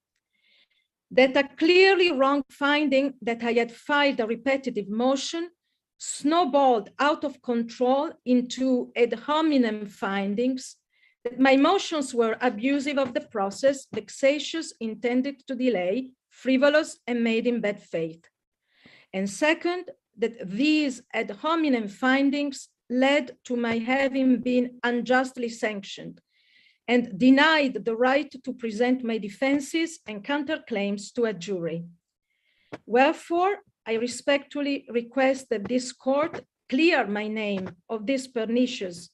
that a clearly wrong finding that I had filed a repetitive motion snowballed out of control into ad hominem findings that my motions were abusive of the process, vexatious, intended to delay, frivolous, and made in bad faith. And second, that these ad hominem findings led to my having been unjustly sanctioned and denied the right to present my defenses and counterclaims to a jury. Wherefore, I respectfully request that this court clear my name of these pernicious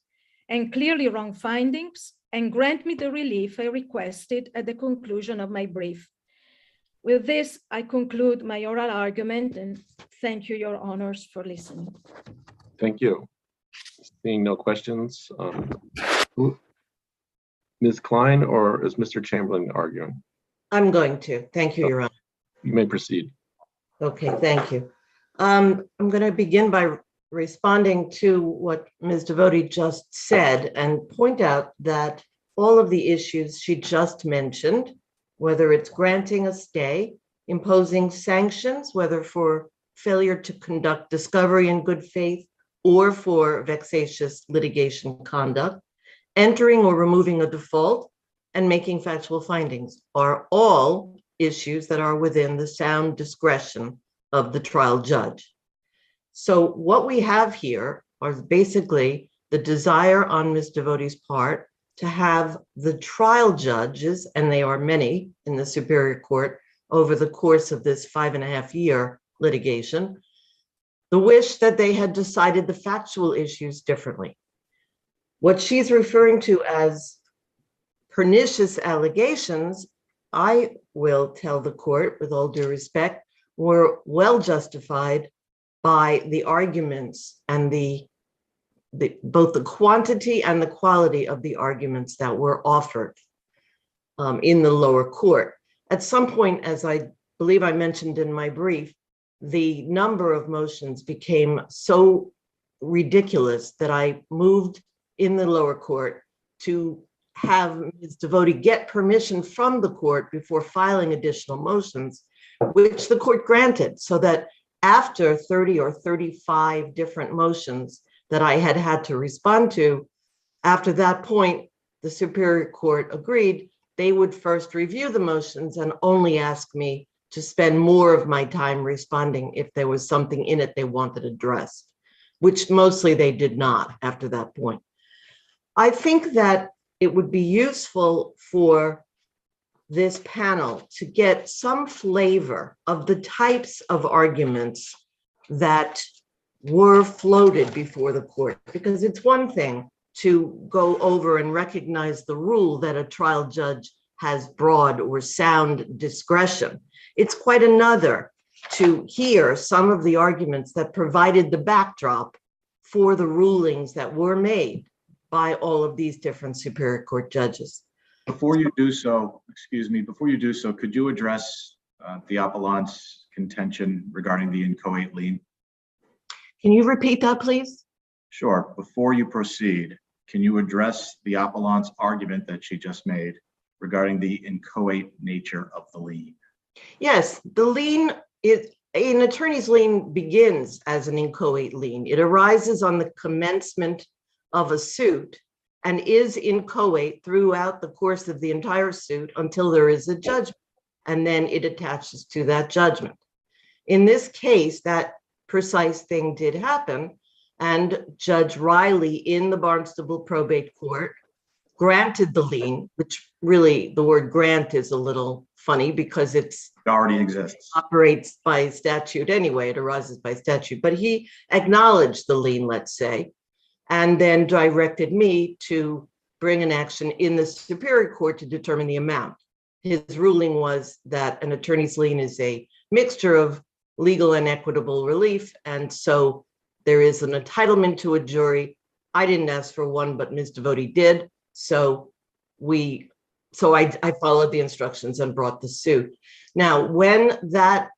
and clearly wrong findings and grant me the relief I requested at the conclusion of my brief. With this, I conclude my oral argument and thank you, Your Honors, for listening. Thank you. Seeing no questions, Ms. Klein, or is Mr. Chamberlain arguing? I'm going to. Thank you, Your Honor. You may proceed. Okay, thank you. I'm going to begin by responding to what Ms. Devotee just said and point out that all of the issues she just mentioned, whether it's granting a stay, imposing sanctions, whether for failure to conduct discovery in good faith or for vexatious litigation conduct, entering or removing a default, and making factual findings, are all issues that are within the sound discretion of the trial judge. So what we have here are basically the desire on Ms. Devote's part to have the trial judges, and they are many in the Superior Court over the course of this 5.5-year litigation, the wish that they had decided the factual issues differently. What she's referring to as pernicious allegations, I will tell the court with all due respect, were well justified by the arguments and both the quantity and the quality of the arguments that were offered in the lower court. At some point, as I believe I mentioned in my brief, the number of motions became so ridiculous that I moved in the lower court to have Ms. Devote get permission from the court before filing additional motions, which the court granted, so that after 30 or 35 different motions that I had had to respond to, after that point, the Superior Court agreed they would first review the motions and only ask me to spend more of my time responding if there was something in it they wanted addressed, which mostly they did not after that point. I think that it would be useful for this panel to get some flavor of the types of arguments that were floated before the court, because it's one thing to go over and recognize the rule that a trial judge has broad or sound discretion. It's quite another to hear some of the arguments that provided the backdrop for the rulings that were made by all of these different Superior Court judges. Before you do so, could you address the appellant's contention regarding the inchoate lien? Can you repeat that, please? Sure. Before you proceed, can you address the appellant's argument that she just made regarding the inchoate nature of the lien? Yes, the lien is an attorney's lien begins as an inchoate lien. It arises on the commencement of a suit and is inchoate throughout the course of the entire suit until there is a judgment, and then it attaches to that judgment. In this case, that precise thing did happen, and Judge Riley in the Barnstable Probate Court granted the lien, which really the word grant is a little funny because it already exists. Operates by statute anyway, it arises by statute, but he acknowledged the lien, let's say, and then directed me to bring an action in the Superior Court to determine the amount. His ruling was that an attorney's lien is a mixture of legal and equitable relief, and so there is an entitlement to a jury. I didn't ask for one, but Ms. Devote did, so I followed the instructions and brought the suit. Now, when that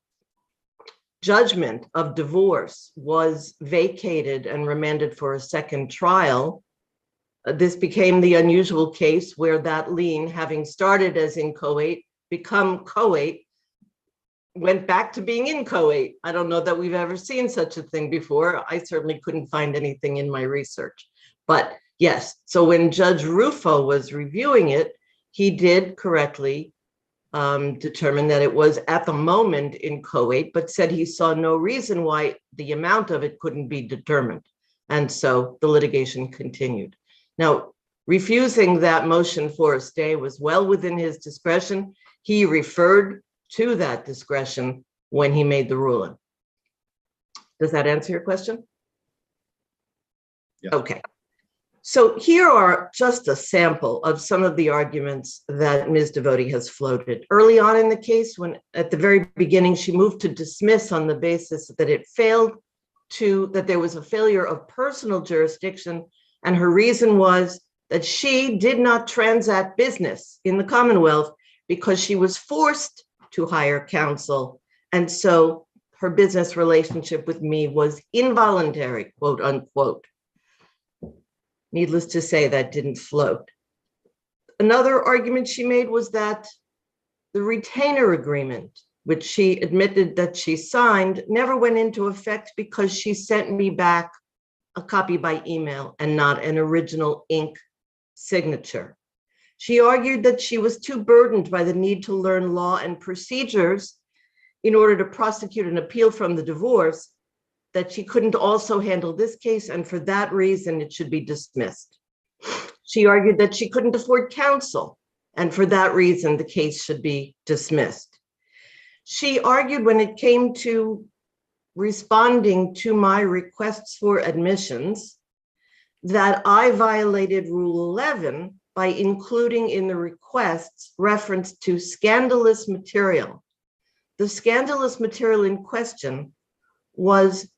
judgment of divorce was vacated and remanded for a second trial, this became the unusual case where that lien, having started as inchoate, become coate, went back to being inchoate. I don't know that we've ever seen such a thing before. I certainly couldn't find anything in my research. But yes, so when Judge Rufo was reviewing it, he did correctly determine that it was at the moment inchoate, but said he saw no reason why the amount of it couldn't be determined. And so the litigation continued. Now, refusing that motion for a stay was well within his discretion. He referred to that discretion when he made the ruling. Does that answer your question? Yeah. Okay. So here are just a sample of some of the arguments that Ms. Devote has floated. Early on in the case, when at the very beginning, she moved to dismiss on the basis that that there was a failure of personal jurisdiction, and her reason was that she did not transact business in the Commonwealth because she was forced to hire counsel, and so her business relationship with me was involuntary, quote unquote. Needless to say, that didn't float. Another argument she made was that the retainer agreement, which she admitted that she signed, never went into effect because she sent me back a copy by email and not an original ink signature. She argued that she was too burdened by the need to learn law and procedures in order to prosecute an appeal from the divorce, that she couldn't also handle this case, and for that reason, it should be dismissed. She argued that she couldn't afford counsel, and for that reason, the case should be dismissed. She argued when it came to responding to my requests for admissions that I violated Rule 11 by including in the requests reference to scandalous material. The scandalous material in question was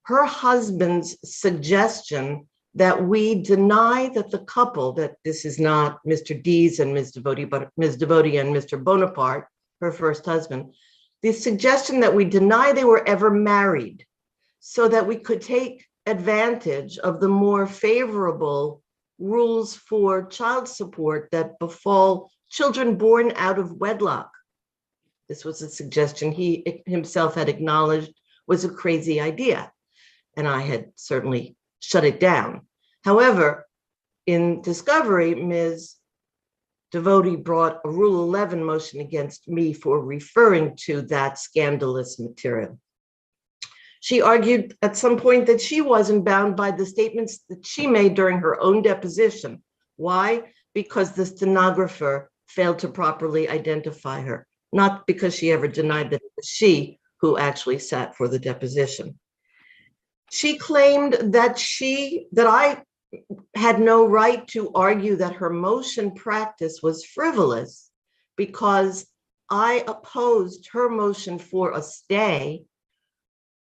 her husband's suggestion that we deny that the couple, that this is not Mr. Dees and Ms. Devotie, but Ms. Devotie and Mr. Bonaparte, her first husband, the suggestion that we deny they were ever married so that we could take advantage of the more favorable rules for child support that befall children born out of wedlock. This was a suggestion he himself had acknowledged was a crazy idea, and I had certainly shut it down. However, in discovery, Ms. Devotie brought a Rule 11 motion against me for referring to that scandalous material. She argued at some point that she wasn't bound by the statements that she made during her own deposition. Why? Because the stenographer failed to properly identify her, not because she ever denied that it was she who actually sat for the deposition. She claimed that I had no right to argue that her motion practice was frivolous because I opposed her motion for a stay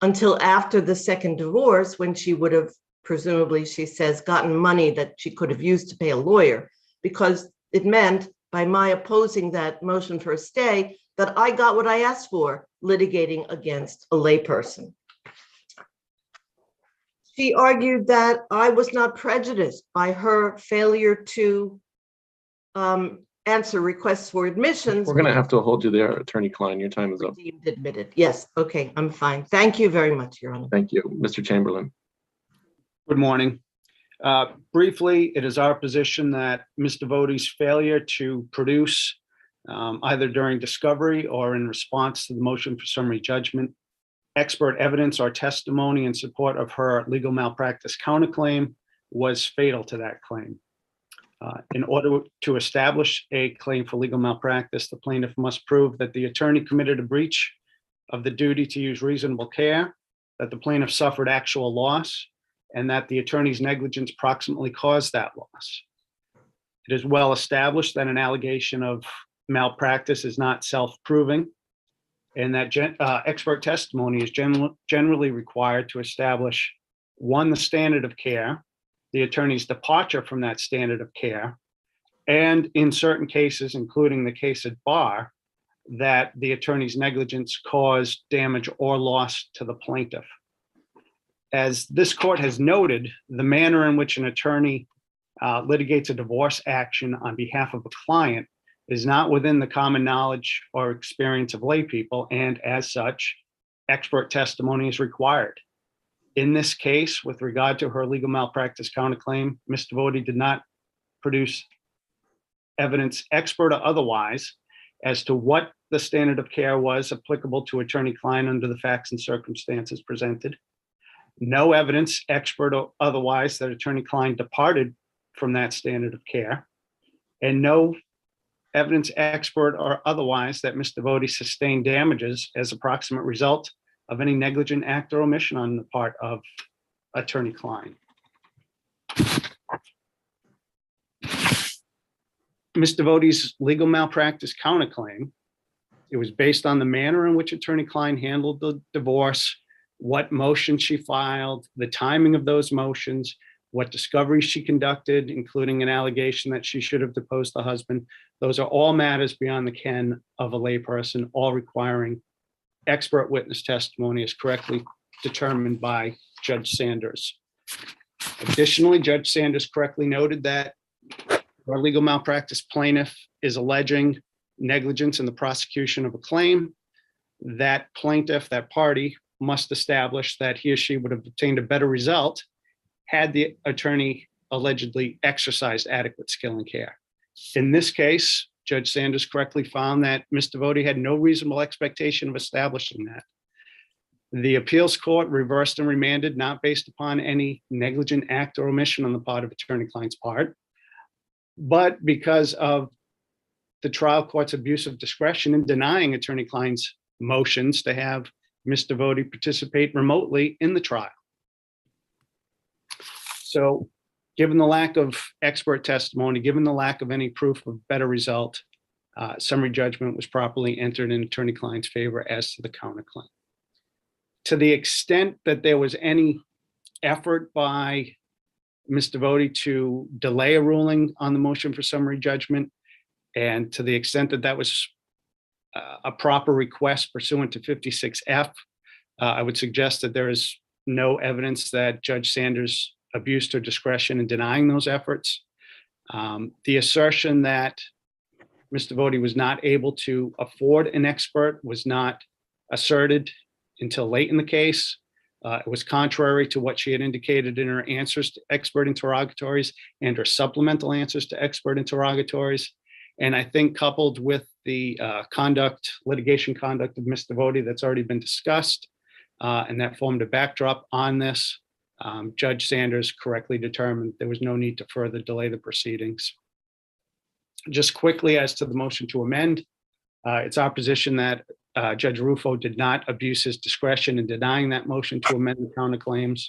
until after the second divorce, when she would have presumably, she says, gotten money that she could have used to pay a lawyer, because it meant by my opposing that motion for a stay that I got what I asked for, litigating against a layperson. She argued that I was not prejudiced by her failure to answer requests for admissions. We're going to have to hold you there, Attorney Klein. Your time is up. Deemed admitted. Yes. Okay. I'm fine. Thank you very much, Your Honor. Thank you. Mr. Chamberlain. Good morning. Briefly, it is our position that Ms. Devotie's failure to produce either during discovery or in response to the motion for summary judgment, expert evidence or testimony in support of her legal malpractice counterclaim was fatal to that claim. In order to establish a claim for legal malpractice, the plaintiff must prove that the attorney committed a breach of the duty to use reasonable care, that the plaintiff suffered actual loss, and that the attorney's negligence proximately caused that loss. It is well established that an allegation of malpractice is not self-proving, and that expert testimony is generally required to establish, one, the standard of care, the attorney's departure from that standard of care, and in certain cases, including the case at bar, that the attorney's negligence caused damage or loss to the plaintiff. As this court has noted, the manner in which an attorney litigates a divorce action on behalf of a client is not within the common knowledge or experience of lay people, and as such, expert testimony is required. In this case, with regard to her legal malpractice counterclaim, Ms. Devotie did not produce evidence, expert or otherwise, as to what the standard of care was applicable to attorney-client under the facts and circumstances presented. No evidence, expert or otherwise, that attorney-client departed from that standard of care, and no evidence, expert or otherwise, that Ms. Devotie sustained damages as a proximate result of any negligent act or omission on the part of attorney-client. Ms. Devotie's legal malpractice counterclaim, it was based on the manner in which attorney-client handled the divorce, what motions she filed, the timing of those motions, what discoveries she conducted, including an allegation that she should have deposed the husband. Those are all matters beyond the ken of a layperson, all requiring expert witness testimony as correctly determined by Judge Sanders. Additionally, Judge Sanders correctly noted that our legal malpractice plaintiff is alleging negligence in the prosecution of a claim. That plaintiff, that party, must establish that he or she would have obtained a better result had the attorney allegedly exercised adequate skill and care. In this case, Judge Sanders correctly found that Mr. Voti had no reasonable expectation of establishing that. The appeals court reversed and remanded not based upon any negligent act or omission on the part of attorney-client's part, but because of the trial court's abuse of discretion in denying attorney-client's motions to have Mr. Voti participate remotely in the trial. So given the lack of expert testimony, given the lack of any proof of better result, summary judgment was properly entered in attorney-client's favor as to the counterclaim. To the extent that there was any effort by Mr. Voti to delay a ruling on the motion for summary judgment, and to the extent that that was a proper request pursuant to 56F, I would suggest that there is no evidence that Judge Sanders abused her discretion in denying those efforts. The assertion that Mr. Voti was not able to afford an expert was not asserted until late in the case. It was contrary to what she had indicated in her answers to expert interrogatories and her supplemental answers to expert interrogatories. And I think coupled with the litigation conduct of Mr. Voti that's already been discussed, and that formed a backdrop on this, Judge Sanders correctly determined there was no need to further delay the proceedings. Just quickly as to the motion to amend, it's our position that Judge Rufo did not abuse his discretion in denying that motion to amend the counterclaims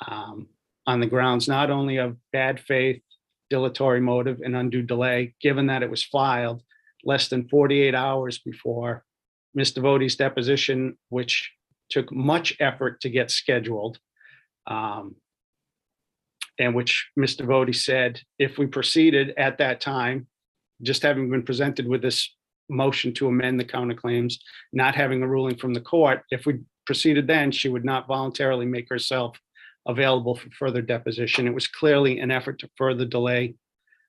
on the grounds not only of bad faith, dilatory motive, and undue delay, given that it was filed less than 48 hours before Mr. Voti's deposition, which took much effort to get scheduled, and which Mr. Voti said, if we proceeded at that time, just having been presented with this motion to amend the counterclaims, not having a ruling from the court, if we proceeded then, she would not voluntarily make herself available for further deposition. It was clearly an effort to further delay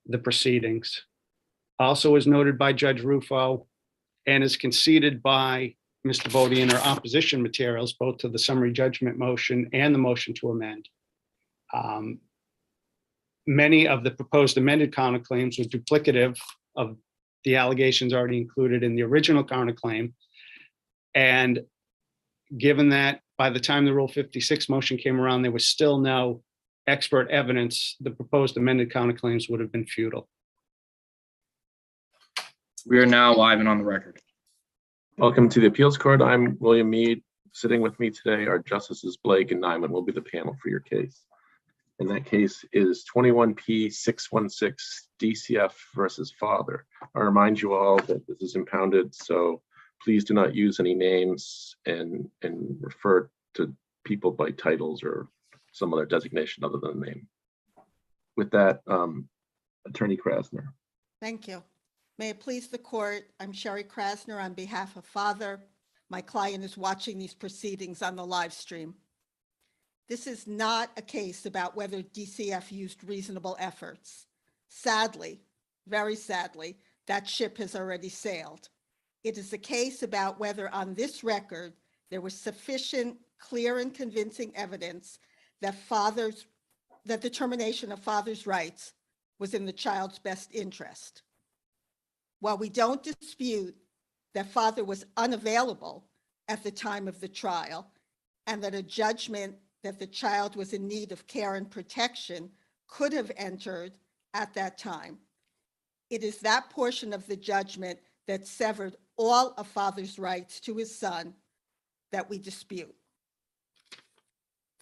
the proceedings. Also, as noted by Judge Rufo and is conceded by Mr. Voti in her opposition materials, both to the summary judgment motion and the motion to amend, many of the proposed amended counterclaims were duplicative of the allegations already included in the original counterclaim. And given that by the time the Rule 56 motion came around, there was still no expert evidence, the proposed amended counterclaims would have been futile. We are now live and on the record. Welcome to the appeals court. I'm William Mead. Sitting with me today are Justices Blake and Nyman will be the panel for your case. And that case is 21P 616 DCF versus Father. I remind you all that this is impounded, so please do not use any names and refer to people by titles or some other designation other than name. With that, Attorney Krasner. Thank you. May it please the court, I'm Sherry Krasner on behalf of Father. My client is watching these proceedings on the live stream. This is not a case about whether DCF used reasonable efforts. Sadly, very sadly, that ship has already sailed. It is a case about whether on this record, there was sufficient, clear and convincing evidence that the termination of father's rights was in the child's best interest. While we don't dispute that father was unavailable at the time of the trial and that a judgment that the child was in need of care and protection could have entered at that time, it is that portion of the judgment that severed all of father's rights to his son that we dispute.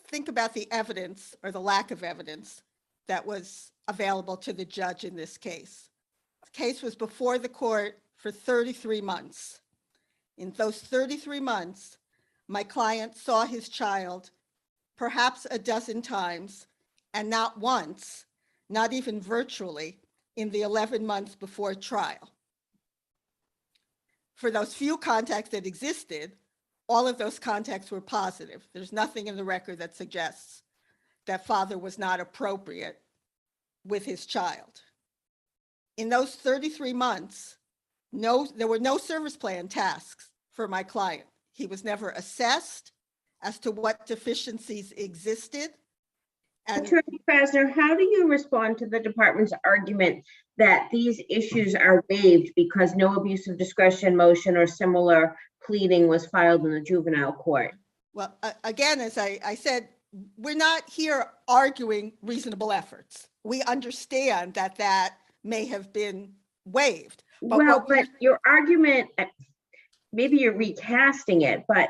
Think about the evidence or the lack of evidence that was available to the judge in this case. The case was before the court for 33 months. In those 33 months, my client saw his child perhaps a dozen times, and not once, not even virtually, in the 11 months before trial. For those few contacts that existed, all of those contacts were positive. There's nothing in the record that suggests that father was not appropriate with his child. In those 33 months, there were no service plan tasks for my client. He was never assessed as to what deficiencies existed. And Attorney Krasner, how do you respond to the department's argument that these issues are waived because no abuse of discretion motion or similar pleading was filed in the juvenile court? well, again, as I said, we're not here arguing reasonable efforts. We understand that that may have been waived. But Well, what we're- but your argument, maybe you're recasting it, but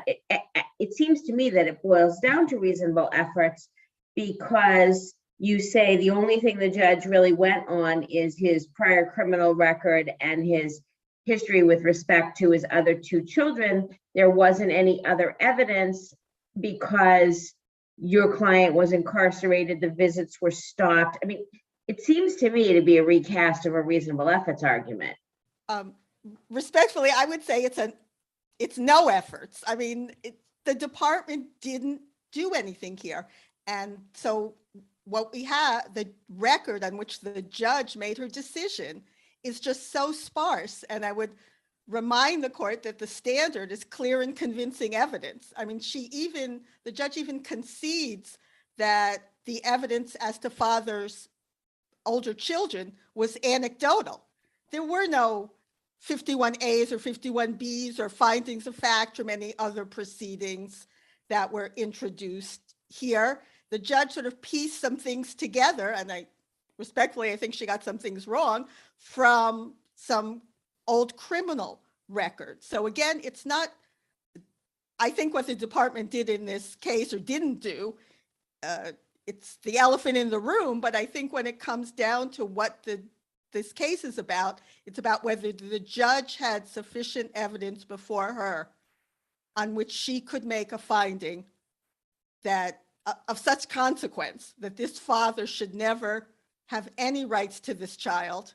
it seems to me that it boils down to reasonable efforts because you say the only thing the judge really went on is his prior criminal record and his history with respect to his other two children. There wasn't any other evidence because your client was incarcerated, the visits were stopped. I mean, it seems to me to be a recast of a reasonable efforts argument. Respectfully, I would say it's no efforts. I mean, the department didn't do anything here. And so what we have, the record on which the judge made her decision is just so sparse. And I would remind the court that the standard is clear and convincing evidence. I mean, the judge even concedes that the evidence as to father's older children was anecdotal. There were no 51As or 51Bs or findings of fact from any other proceedings that were introduced here. The judge sort of pieced some things together, and I think she got some things wrong from some old criminal records. So again, it's not, I think what the department did in this case or didn't do, it's the elephant in the room, but I think when it comes down to what this case is about, it's about whether the judge had sufficient evidence before her on which she could make a finding that of such consequence that this father should never have any rights to this child.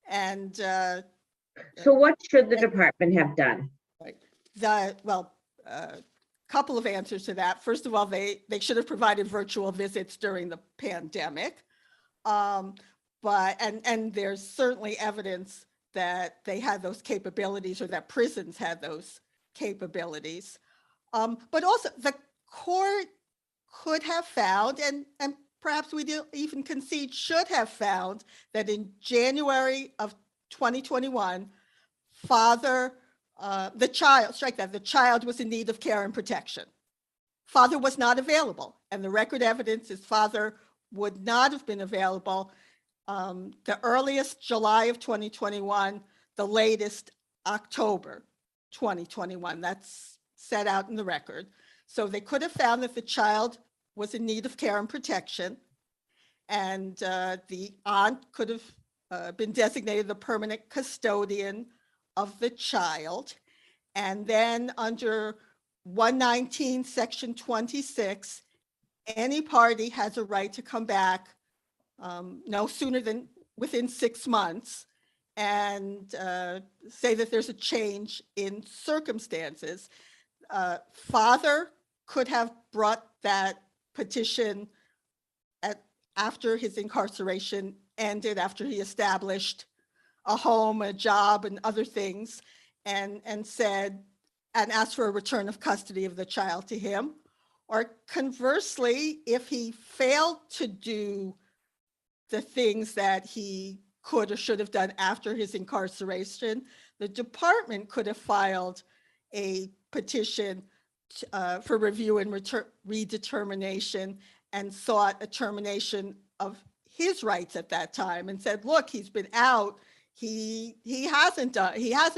And so what should the department have done? Couple of answers to that. First of all, they should have provided virtual visits during the pandemic. But there's certainly evidence that they had those capabilities or that prisons had those capabilities. But also the court could have found, and perhaps we do even concede should have found, that in January of 2021, the child was in need of care and protection. Father was not available, and the record evidence is father would not have been available. The earliest July of 2021, the latest October 2021. That's set out in the record. So they could have found that the child was in need of care and protection, and the aunt could have been designated the permanent custodian of the child. And then under 119, section 26, any party has a right to come back no sooner than within 6 months and say that there's a change in circumstances. Father could have brought that petition after his incarceration ended, after he established a home, a job, and other things, and asked for a return of custody of the child to him. Or conversely, if he failed to do the things that he could or should have done after his incarceration, the department could have filed a petition for review and redetermination and sought a termination of his rights at that time and said, look, he's been out. He hasn't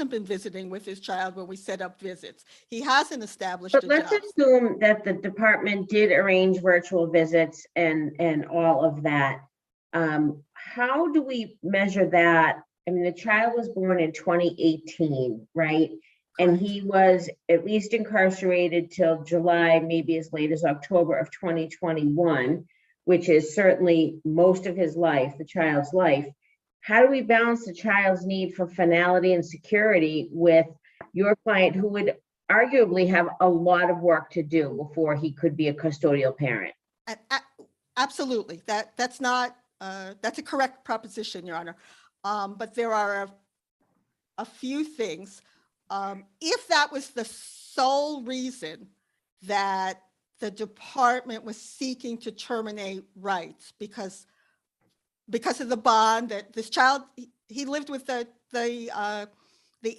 been visiting with his child when we set up visits. He hasn't established a job. But let's assume that the department did arrange virtual visits and all of that. How do we measure that? I mean, the child was born in 2018, right? And he was at least incarcerated till July, maybe as late as October of 2021, which is certainly most of his life, the child's life. How do we balance the child's need for finality and security with your client, who would arguably have a lot of work to do before he could be a custodial parent? Absolutely. That's a correct proposition, Your Honor. But there are a few things. If that was the sole reason that the department was seeking to terminate rights because of the bond that this child, he lived with the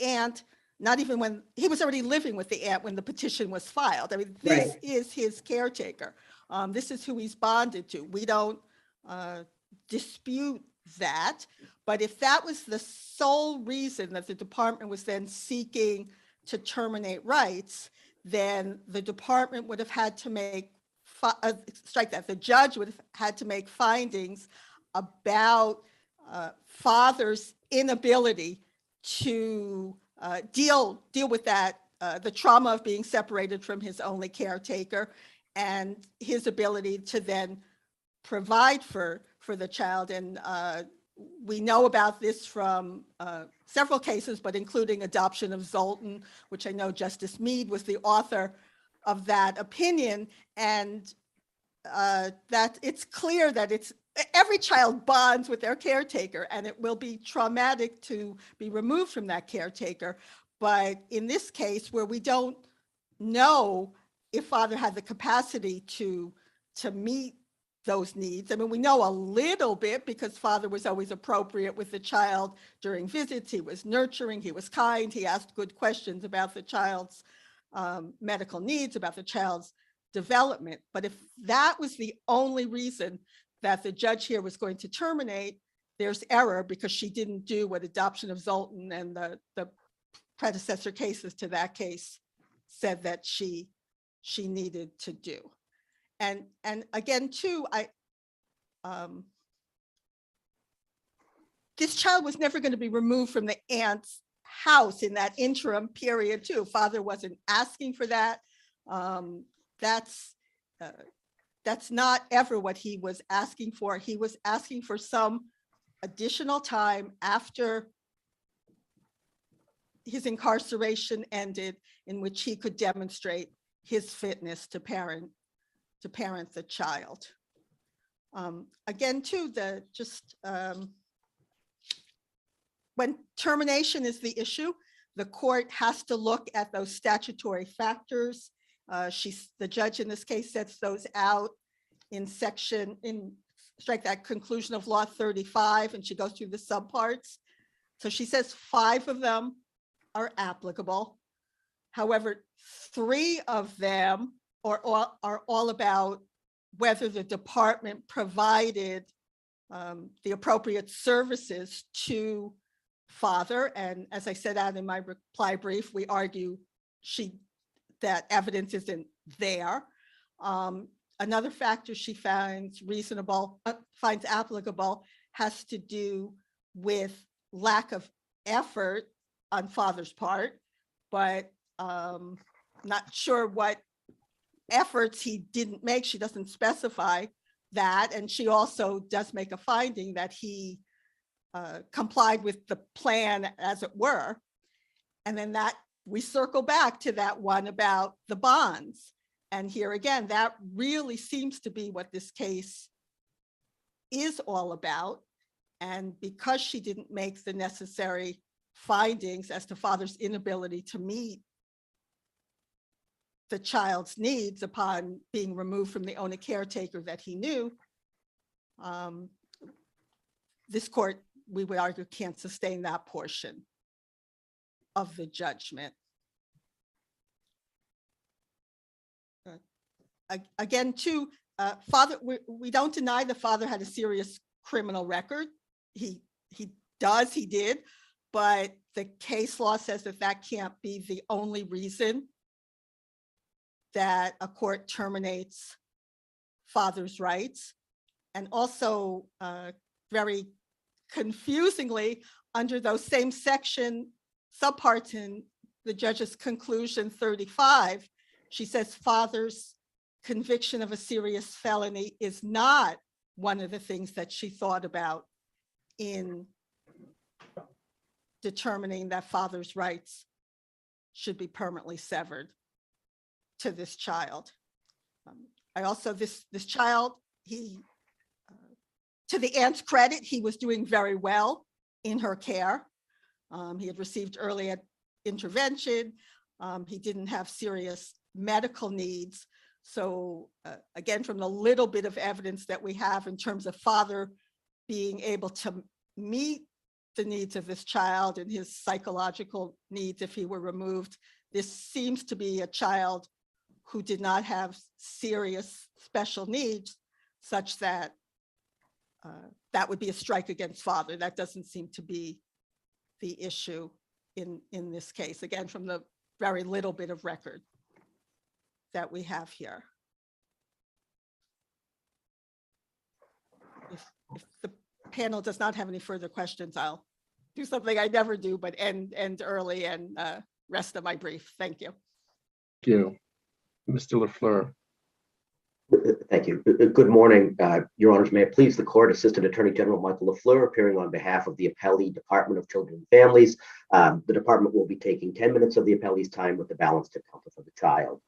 aunt, not even when, he was already living with the aunt when the petition was filed. I mean, this Right. is his caretaker. This is who he's bonded to. We don't dispute that. But if that was the sole reason that the department was then seeking to terminate rights, then the department would have had to make, strike that, the judge would have had to make findings about father's inability to deal with that, the trauma of being separated from his only caretaker, and his ability to then provide for the child. And we know about this from several cases, but including adoption of Zoltan, which I know Justice Mead was the author of that opinion. And that it's clear that every child bonds with their caretaker, and it will be traumatic to be removed from that caretaker. But in this case, where we don't know if father had the capacity to meet those needs. I mean, we know a little bit because father was always appropriate with the child during visits. He was nurturing, he was kind, he asked good questions about the child's medical needs, about the child's development. But if that was the only reason that the judge here was going to terminate, there's error, because she didn't do what adoption of Zoltan and the predecessor cases to that case said that she needed to do. And again, too, this child was never going to be removed from the aunt's house in that interim period, too. Father wasn't asking for that. That's not ever what he was asking for. He was asking for some additional time after his incarceration ended, in which he could demonstrate his fitness to parent the child. Again, too, when termination is the issue, the court has to look at those statutory factors. The judge in this case sets those out in strike that conclusion of law 35, and she goes through the subparts. So she says 5 of them are applicable. However, 3 of them are all about whether the department provided the appropriate services to father. And as I said out in my reply brief, we argue that evidence isn't there. Another factor she finds applicable has to do with lack of effort on father's part, but not sure what efforts he didn't make. She doesn't specify that. And she also does make a finding that he complied with the plan, as it were. And then that we circle back to that one about the bonds. And here again, that really seems to be what this case is all about. And because she didn't make the necessary findings as to father's inability to meet the child's needs upon being removed from the only caretaker that he knew, this court, we would argue, can't sustain that portion of the judgment. Again, too, father, we don't deny the father had a serious criminal record. He did, but the case law says that can't be the only reason that a court terminates father's rights. And also, very confusingly, under those same section subparts in the judge's conclusion 35, she says father's conviction of a serious felony is not one of the things that she thought about in determining that father's rights should be permanently severed to this child. I also, this child, to the aunt's credit, he was doing very well in her care. He had received early intervention. He didn't have serious medical needs, So again, from the little bit of evidence that we have in terms of father being able to meet the needs of this child and his psychological needs if he were removed, this seems to be a child who did not have serious special needs such that that would be a strike against father. That doesn't seem to be the issue in this case, again, from the very little bit of record that we have here. If the panel does not have any further questions, I'll do something I never do, but end early and rest of my brief. Thank you. Thank you. Mr. LaFleur. Thank you. Good morning, Your Honors. May it please the court, Assistant Attorney General Michael LaFleur, appearing on behalf of the Appellee Department of Children and Families. The department will be taking 10 minutes of the appellee's time with the balance to counsel for the child.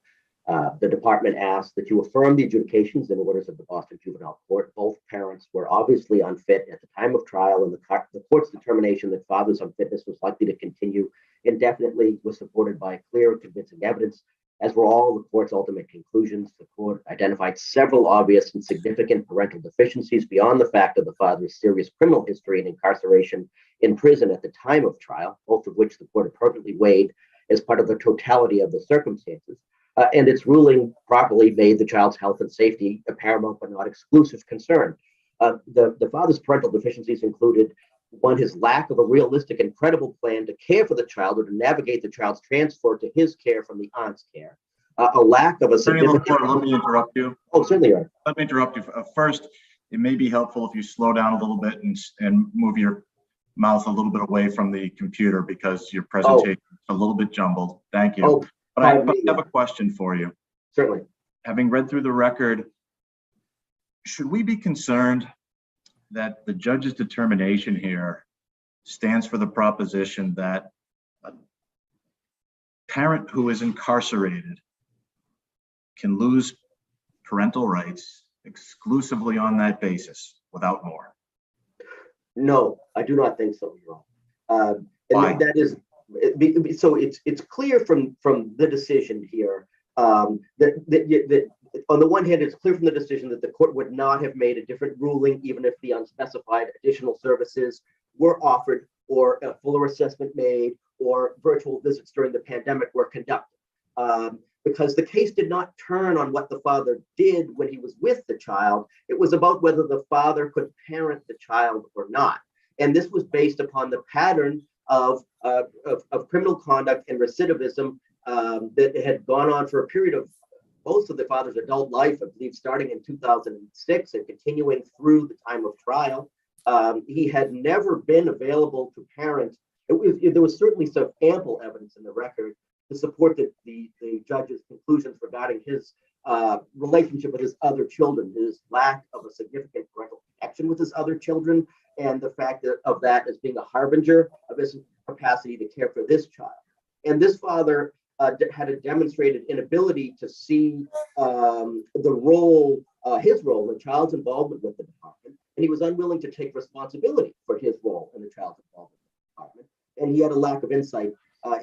The department asks that you affirm the adjudications and orders of the Boston Juvenile Court. Both parents were obviously unfit at the time of trial, and the court's determination that father's unfitness was likely to continue indefinitely was supported by clear and convincing evidence. As were all the court's ultimate conclusions, the court identified several obvious and significant parental deficiencies beyond the fact of the father's serious criminal history and incarceration in prison at the time of trial, both of which the court appropriately weighed as part of the totality of the circumstances. And its ruling properly made the child's health and safety a paramount but not exclusive concern. The father's parental deficiencies included, one, his lack of a realistic and credible plan to care for the child or to navigate the child's transfer to his care from the aunt's care. A lack of a significant... Let me interrupt you. Oh, certainly, Your Honor. Let me interrupt you. First, it may be helpful if you slow down a little bit and move your mouth a little bit away from the computer because your presentation is a little bit jumbled. Thank you. Oh, but I have a question for you. Certainly. Having read through the record, should we be concerned that the judge's determination here stands for the proposition that a parent who is incarcerated can lose parental rights exclusively on that basis without more? No, I do not think so, Your Honor. Why? That is, so it's clear from the decision here that on the one hand, it's clear from the decision that the court would not have made a different ruling even if the unspecified additional services were offered or a fuller assessment made or virtual visits during the pandemic were conducted. Because the case did not turn on what the father did when he was with the child. It was about whether the father could parent the child or not. And this was based upon the pattern of criminal conduct and recidivism that had gone on for a period of most of the father's adult life, I believe, starting in 2006 and continuing through the time of trial. He had never been available to parent. There was certainly some ample evidence in the record to support the judge's conclusions regarding his relationship with his other children, his lack of a significant parental connection with his other children, and the fact of that as being a harbinger of his capacity to care for this child. And this father had a demonstrated inability to see his role in the child's involvement with the department, and he was unwilling to take responsibility for his role in the child's involvement with the department. And he had a lack of insight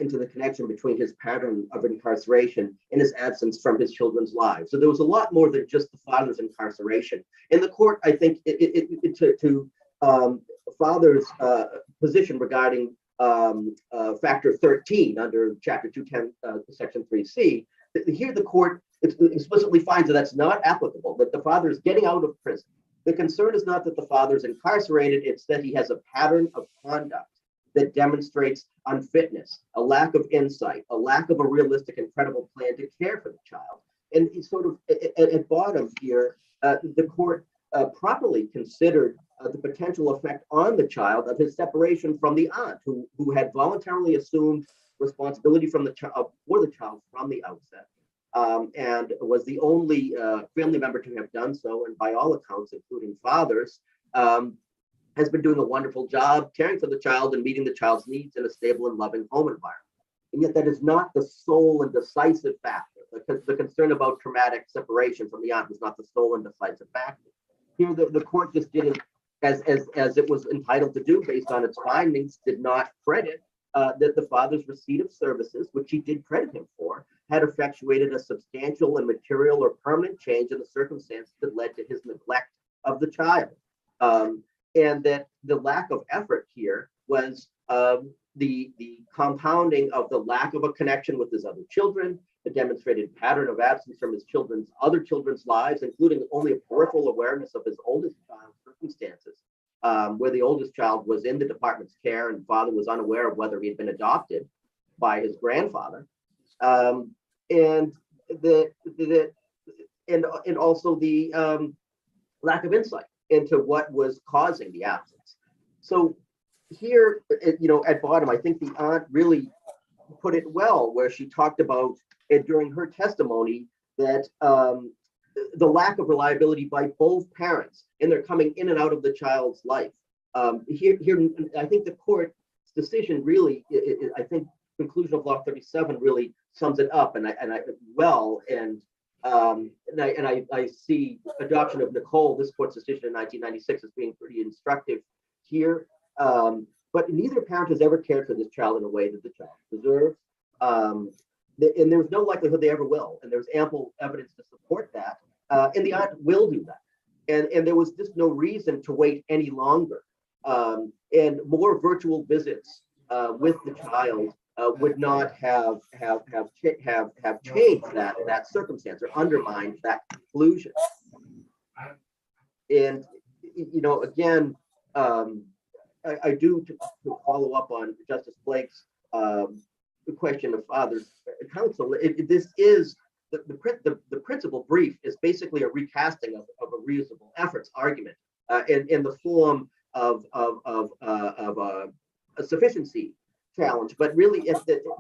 into the connection between his pattern of incarceration and his absence from his children's lives. So there was a lot more than just the father's incarceration. In the court, I think to father's position regarding factor 13 under chapter 210, section 3C, here the court explicitly finds that that's not applicable, that the father is getting out of prison. The concern is not that the father's incarcerated, it's that he has a pattern of conduct that demonstrates unfitness, a lack of insight, a lack of a realistic and credible plan to care for the child. And it's sort of at bottom here, the court properly considered the potential effect on the child of his separation from the aunt, who had voluntarily assumed responsibility from the child for the child from the outset, and was the only family member to have done so, and by all accounts, including fathers, has been doing a wonderful job caring for the child and meeting the child's needs in a stable and loving home environment. And yet that is not the sole and decisive factor. The concern about traumatic separation from the aunt was not the sole and decisive factor. Here, the court just didn't, as it was entitled to do based on its findings, did not credit that the father's receipt of services, which he did credit him for, had effectuated a substantial and material or permanent change in the circumstances that led to his neglect of the child. And that the lack of effort here was the compounding of the lack of a connection with his other children, the demonstrated pattern of absence from his other children's lives, including only a peripheral awareness of his oldest child's circumstances, where the oldest child was in the department's care and father was unaware of whether he had been adopted by his grandfather, and also the lack of insight into what was causing the absence. So here, at bottom, I think the aunt really put it well, where she talked about it during her testimony that the lack of reliability by both parents in their coming in and out of the child's life. Here, I think the court's decision really, I think conclusion of law 37 really sums it up, and I see adoption of Nicole, this court's decision in 1996, as being pretty instructive here. But neither parent has ever cared for this child in a way that the child deserves. And there's no likelihood they ever will. And there's ample evidence to support that. And the aunt will do that. And there was just no reason to wait any longer. And more virtual visits with the child would not have changed that circumstance or undermined that conclusion. And again, I do to follow up on Justice Blake's question of father's counsel. This is the principal brief is basically a recasting of a reasonable efforts argument in the form of a sufficiency challenge. But really,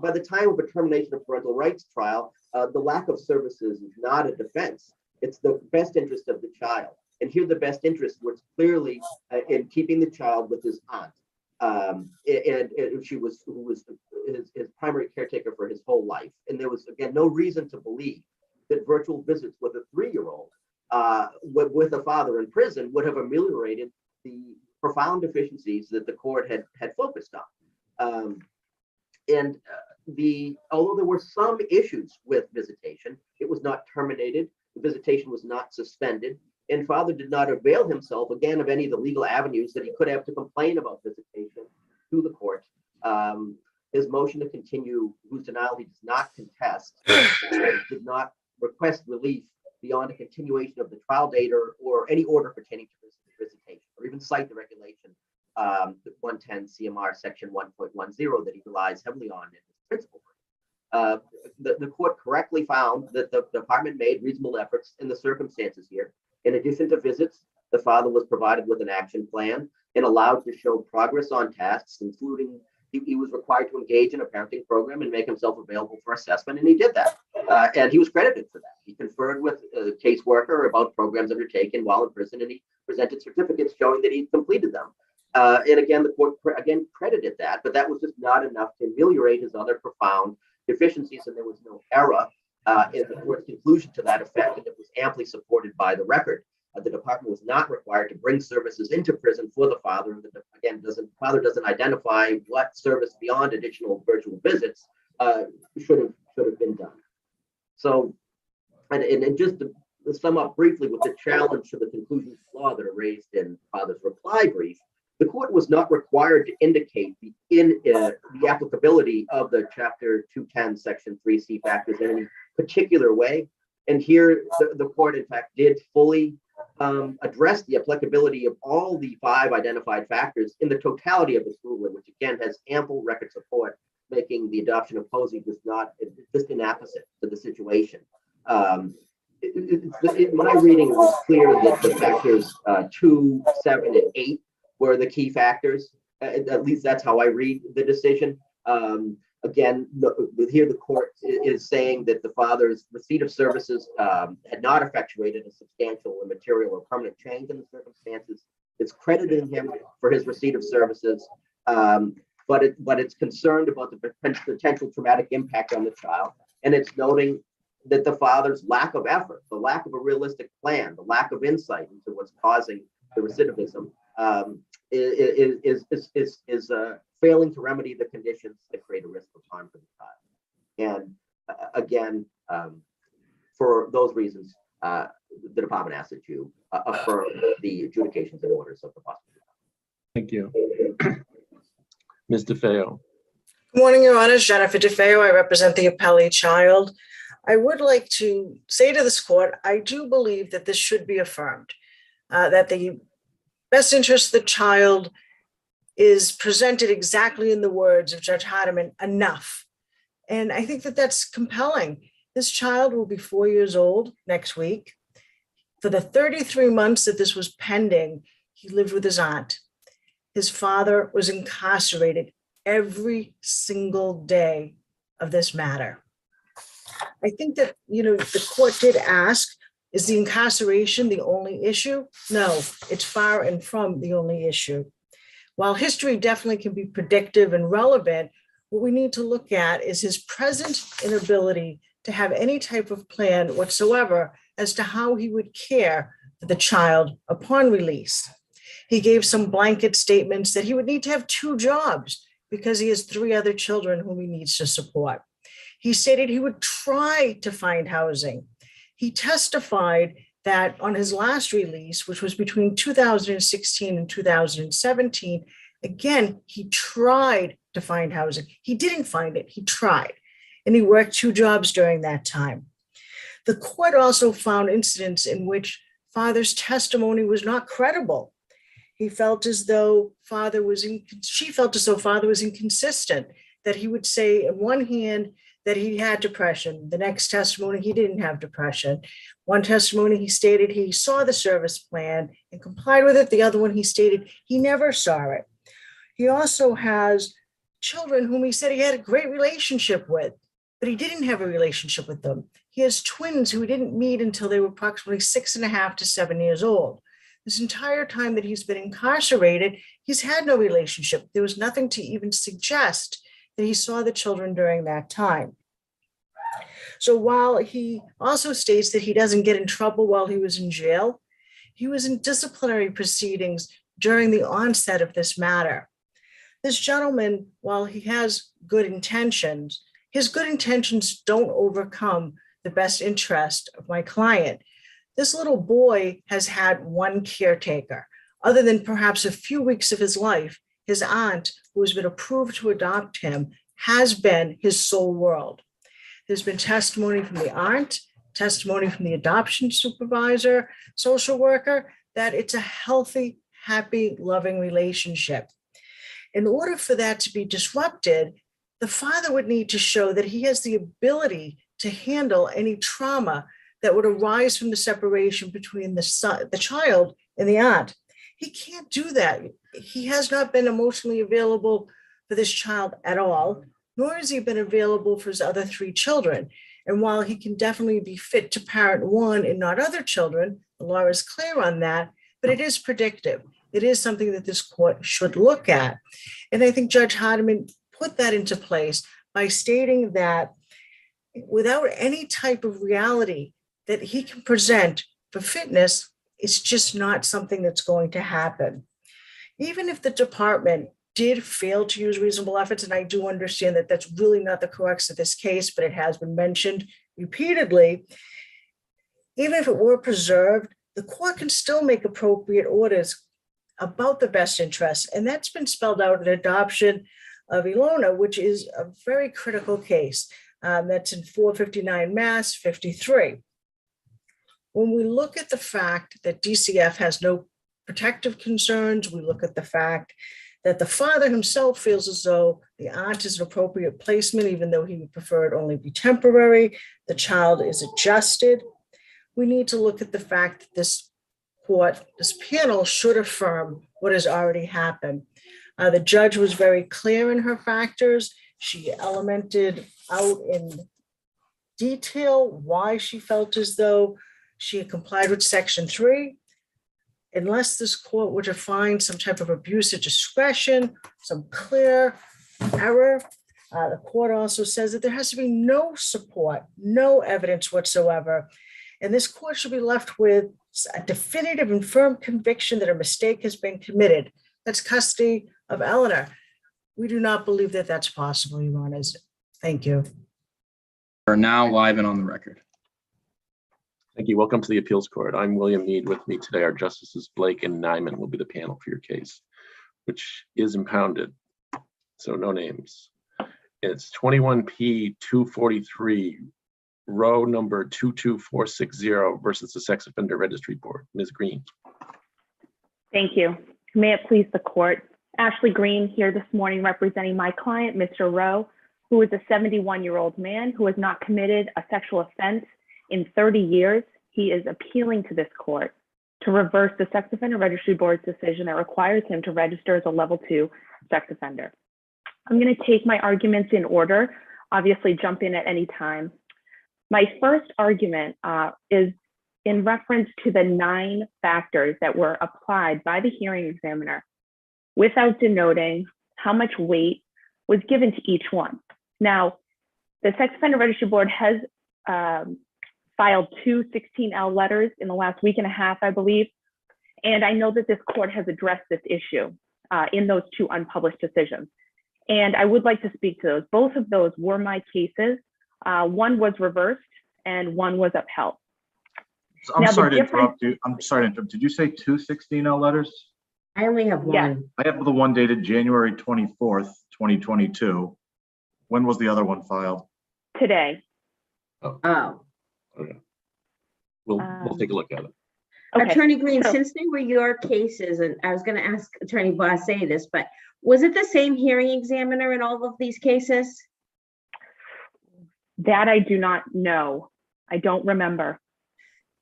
by the time of a termination of parental rights trial, the lack of services is not a defense. It's the best interest of the child. And here the best interest was clearly in keeping the child with his aunt. And she was his primary caretaker for his whole life. And there was, again, no reason to believe that virtual visits with a 3-year-old with a father in prison would have ameliorated the profound deficiencies that the court had focused on. Although there were some issues with visitation, it was not terminated. The visitation was not suspended. And father did not avail himself, again, of any of the legal avenues that he could have to complain about visitation to the court. His motion to continue, whose denial he does not contest, did not request relief beyond a continuation of the trial date or any order pertaining to visitation, or even cite the regulation, 110 CMR section 1.10 that he relies heavily on in his principal. The court correctly found that the department made reasonable efforts in the circumstances here. In addition to visits, the father was provided with an action plan and allowed to show progress on tasks, including he was required to engage in a parenting program and make himself available for assessment, and he did that. And he was credited for that. He conferred with a caseworker about programs undertaken while in prison, and he presented certificates showing that he completed them. And again, the court credited that, but that was just not enough to ameliorate his other profound deficiencies, and there was no error in the court's conclusion to that effect, and it was amply supported by the record. The department was not required to bring services into prison for the father. Again, father doesn't identify what service beyond additional virtual visits should have been done. So, and just to sum up briefly with the challenge to the conclusions of law that are raised in father's reply brief, the court was not required to indicate the applicability of the Chapter 210, Section 3C factors in any particular way. And here, the court, in fact, did fully address the applicability of all the 5 identified factors in the totality of its ruling, which again has ample record support, making the adoption of Posey just inapposite to the situation. My reading was clear that the factors 2, 7, and 8 were the key factors. At least that's how I read the decision. Again, here the court is saying that the father's receipt of services had not effectuated a substantial and material or permanent change in the circumstances. It's crediting him for his receipt of services, but it's concerned about the potential traumatic impact on the child, and it's noting that the father's lack of effort, the lack of a realistic plan, the lack of insight into what's causing the recidivism is failing to remedy the conditions that create a risk of harm for the child. again, for those reasons, the department asks that you affirm the adjudications and orders of the prosecutor. Thank you. Ms. DeFeo. Good morning, Your Honor. Jennifer DeFeo. I represent the appellee child. I would like to say to this court, I do believe that this should be affirmed, that the best interest of the child is presented exactly in the words of Judge Hardiman, enough. And I think that that's compelling. This child will be 4 years old next week. For the 33 months that this was pending, he lived with his aunt. His father was incarcerated every single day of this matter. I think that, the court did ask, is the incarceration the only issue? No, it's far and from the only issue. While history definitely can be predictive and relevant, what we need to look at is his present inability to have any type of plan whatsoever as to how he would care for the child upon release. He gave some blanket statements that he would need to have 2 jobs because he has 3 other children whom he needs to support. He stated he would try to find housing. He testified that on his last release, which was between 2016 and 2017, again, he tried to find housing. He didn't find it, he tried. And he worked 2 jobs during that time. The court also found incidents in which father's testimony was not credible. She felt as though father was inconsistent, that he would say on one hand that he had depression. The next testimony, he didn't have depression. One testimony, he stated he saw the service plan and complied with it. The other one, he stated he never saw it. He also has children whom he said he had a great relationship with, but he didn't have a relationship with them. He has twins who he didn't meet until they were approximately 6.5 to 7 years old. This entire time that he's been incarcerated, he's had no relationship. There was nothing to even suggest that he saw the children during that time. So while he also states that he doesn't get in trouble while he was in jail, he was in disciplinary proceedings during the onset of this matter. This gentleman, while he has good intentions, his good intentions don't overcome the best interest of my client. This little boy has had one caretaker. Other than perhaps a few weeks of his life, his aunt, who has been approved to adopt him, has been his sole world. There's been testimony from the aunt, testimony from the adoption supervisor, social worker, that it's a healthy, happy, loving relationship. In order for that to be disrupted, the father would need to show that he has the ability to handle any trauma that would arise from the separation between the child and the aunt. He can't do that. He has not been emotionally available for this child at all, nor has he been available for his other 3 children. And while he can definitely be fit to parent one and not other children, the law is clear on that, but it is predictive. It is something that this court should look at. And I think Judge Hardiman put that into place by stating that without any type of reality that he can present for fitness, it's just not something that's going to happen. Even if the department did fail to use reasonable efforts, and I do understand that that's really not the crux of this case, but it has been mentioned repeatedly, even if it were preserved, the court can still make appropriate orders about the best interest. And that's been spelled out in adoption of Ilona, which is a very critical case. That's in 459 Mass 53. When we look at the fact that DCF has no protective concerns, we look at the fact that the father himself feels as though the aunt is an appropriate placement, even though he would prefer it only be temporary, the child is adjusted. We need to look at the fact that this panel should affirm what has already happened. The judge was very clear in her factors. She elemented out in detail why she felt as though she had complied with Section 3. Unless this court were to find some type of abuse of discretion, some clear error, the court also says that there has to be no support, no evidence whatsoever. And this court should be left with a definitive and firm conviction that a mistake has been committed. That's custody of Eleanor. We do not believe that that's possible, Your Honors. Thank you. Are now live and on the record. Thank you. Welcome to the appeals court. I'm William Mead. With me today are Justices Blake and Nyman will be the panel for your case, which is impounded. So no names. It's 21P 243, row number 22460 versus the Sex Offender Registry Board. Ms. Green. Thank you. May it please the court. Ashley Green here this morning representing my client, Mr. Rowe, who is a 71-year-old man who has not committed a sexual offense in 30 years. He is appealing to this court to reverse the Sex Offender Registry Board's decision that requires him to register as a level 2 sex offender. I'm going to take my arguments in order, obviously jump in at any time. My first argument is in reference to the 9 factors that were applied by the hearing examiner without denoting how much weight was given to each one. Now, the Sex Offender Registry Board has filed 2 16L letters in the last week and a half, I believe. And I know that this court has addressed this issue in those 2 unpublished decisions. And I would like to speak to those. Both of those were my cases. One was reversed and one was upheld. So I'm sorry to interrupt you. I'm sorry to interrupt. Did you say 2 16L letters? I only have one. Yes. I have the one dated January 24th, 2022. When was the other one filed? Today. Oh. Okay. We'll take a look at it. Okay. Attorney Green, So- since they were your cases, and I was going to ask Attorney Bosse this, but was it the same hearing examiner in all of these cases? That I do not know. I don't remember.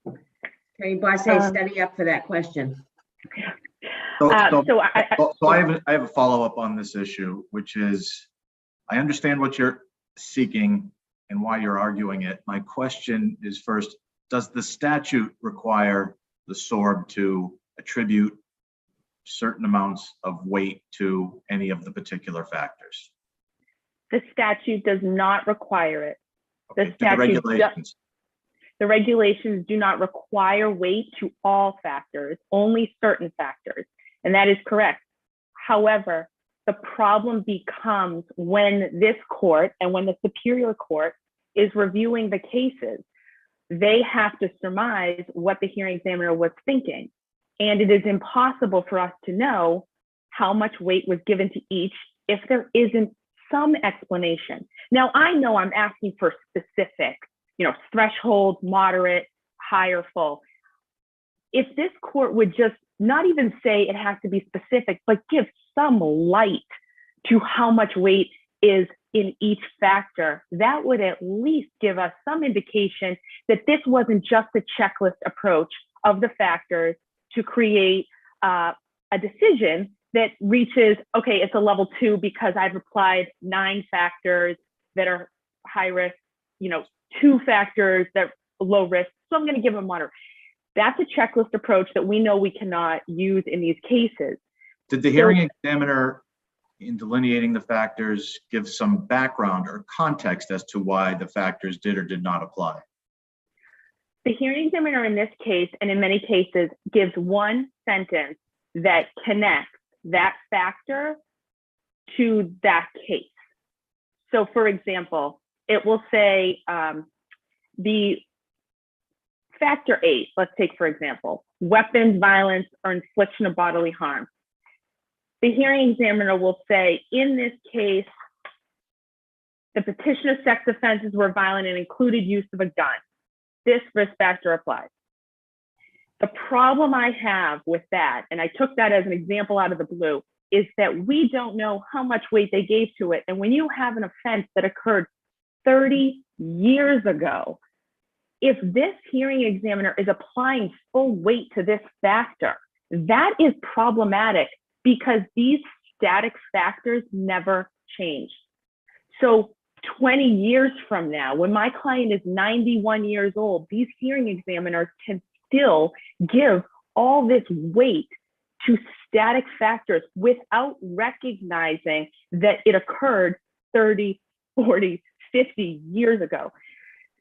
Attorney Bosse, study up for that question. So So I have a follow-up on this issue, which is, I understand what you're seeking and why you're arguing it. My question is first, does the statute require the SORB to attribute certain amounts of weight to any of the particular factors? The statute does not require it. Okay, The regulations do not require weight to all factors, only certain factors, and that is correct. However, the problem becomes when this court and when the Superior Court is reviewing the cases, they have to surmise what the hearing examiner was thinking. And it is impossible for us to know how much weight was given to each if there isn't some explanation. Now, I know I'm asking for specific, threshold, moderate, high, or full. If this court would just not even say it has to be specific, but give some light to how much weight is in each factor, that would at least give us some indication that this wasn't just a checklist approach of the factors to create a decision that reaches, okay, it's a level 2 because I've applied 9 factors that are high risk, 2 factors that are low risk, so I'm going to give them moderate. That's a checklist approach that we know we cannot use in these cases. Did the hearing examiner, in delineating the factors, give some background or context as to why the factors did or did not apply? The hearing examiner in this case, and in many cases, gives one sentence that connects that factor to that case. So for example, it will say the factor 8, let's take for example, weapons, violence, or infliction of bodily harm. The hearing examiner will say, in this case, the petitioner's sex offenses were violent and included use of a gun. This risk factor applies. The problem I have with that, and I took that as an example out of the blue, is that we don't know how much weight they gave to it. And when you have an offense that occurred 30 years ago, if this hearing examiner is applying full weight to this factor, that is problematic because these static factors never change. So 20 years from now, when my client is 91 years old, these hearing examiners can still give all this weight to static factors without recognizing that it occurred 30, 40, 50 years ago.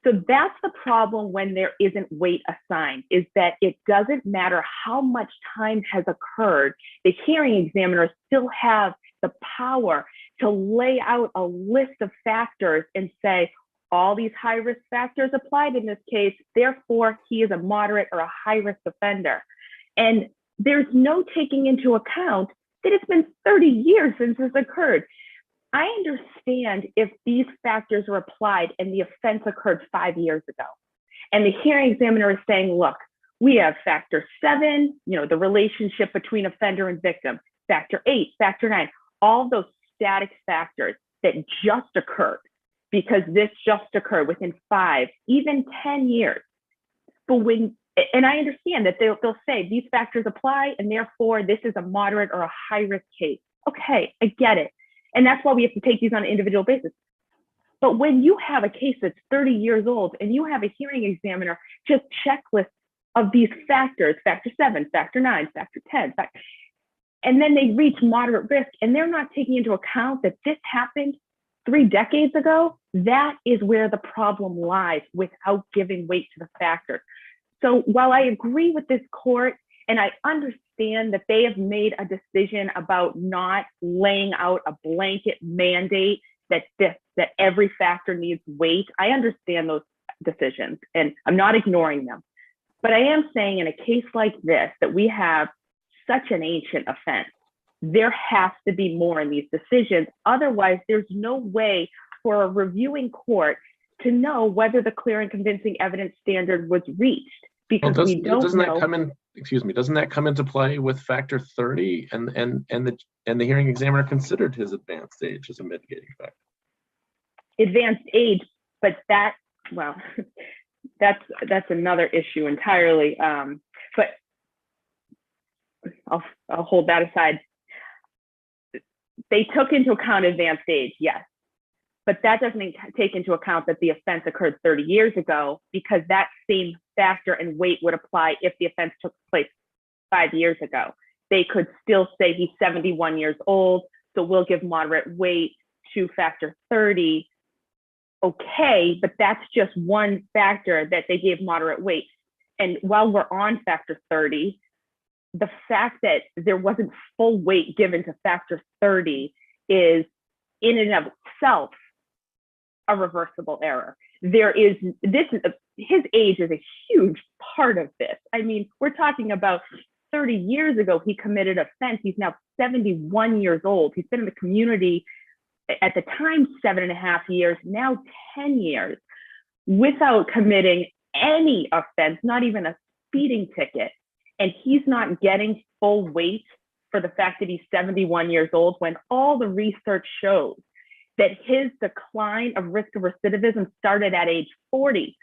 So that's the problem when there isn't weight assigned, is that it doesn't matter how much time has occurred, the hearing examiners still have the power to lay out a list of factors and say, all these high-risk factors applied in this case, therefore he is a moderate or a high-risk offender. And there's no taking into account that it's been 30 years since this occurred. I understand if these factors were applied and the offense occurred 5 years ago, and the hearing examiner is saying, look, we have factor 7, the relationship between offender and victim, factor 8, factor 9, all those static factors that just occurred because this just occurred within 5, even 10 years. But and I understand that they'll say these factors apply and therefore this is a moderate or a high risk case. Okay, I get it. And that's why we have to take these on an individual basis. But when you have a case that's 30 years old and you have a hearing examiner just checklist of these factors, factor 7, factor 9, factor 10, and then they reach moderate risk and they're not taking into account that this happened 3 decades ago, that is where the problem lies without giving weight to the factors. So while I agree with this court and I understand that they have made a decision about not laying out a blanket mandate that every factor needs weight, I understand those decisions and I'm not ignoring them. But I am saying in a case like this, that we have such an ancient offense, there has to be more in these decisions. Otherwise, there's no way for a reviewing court to know whether the clear and convincing evidence standard was reached, because we don't doesn't know. That come in, excuse me, doesn't that come into play with factor 30 and the hearing examiner considered his advanced age as a mitigating factor? Advanced age, but that's another issue entirely. But I'll hold that aside. They took into account advanced age, yes, but that doesn't take into account that the offense occurred 30 years ago, because that same factor and weight would apply if the offense took place 5 years ago. They could still say he's 71 years old, so we'll give moderate weight to factor 30. Okay, but that's just one factor that they gave moderate weight. And while we're on factor 30, the fact that there wasn't full weight given to factor 30 is in and of itself a reversible error. His age is a huge part of this. I mean, we're talking about 30 years ago, he committed an offense. He's now 71 years old. He's been in the community at the time 7.5 years, now 10 years, without committing any offense, not even a speeding ticket. And he's not getting full weight for the fact that he's 71 years old, when all the research shows that his decline of risk of recidivism started at age 40.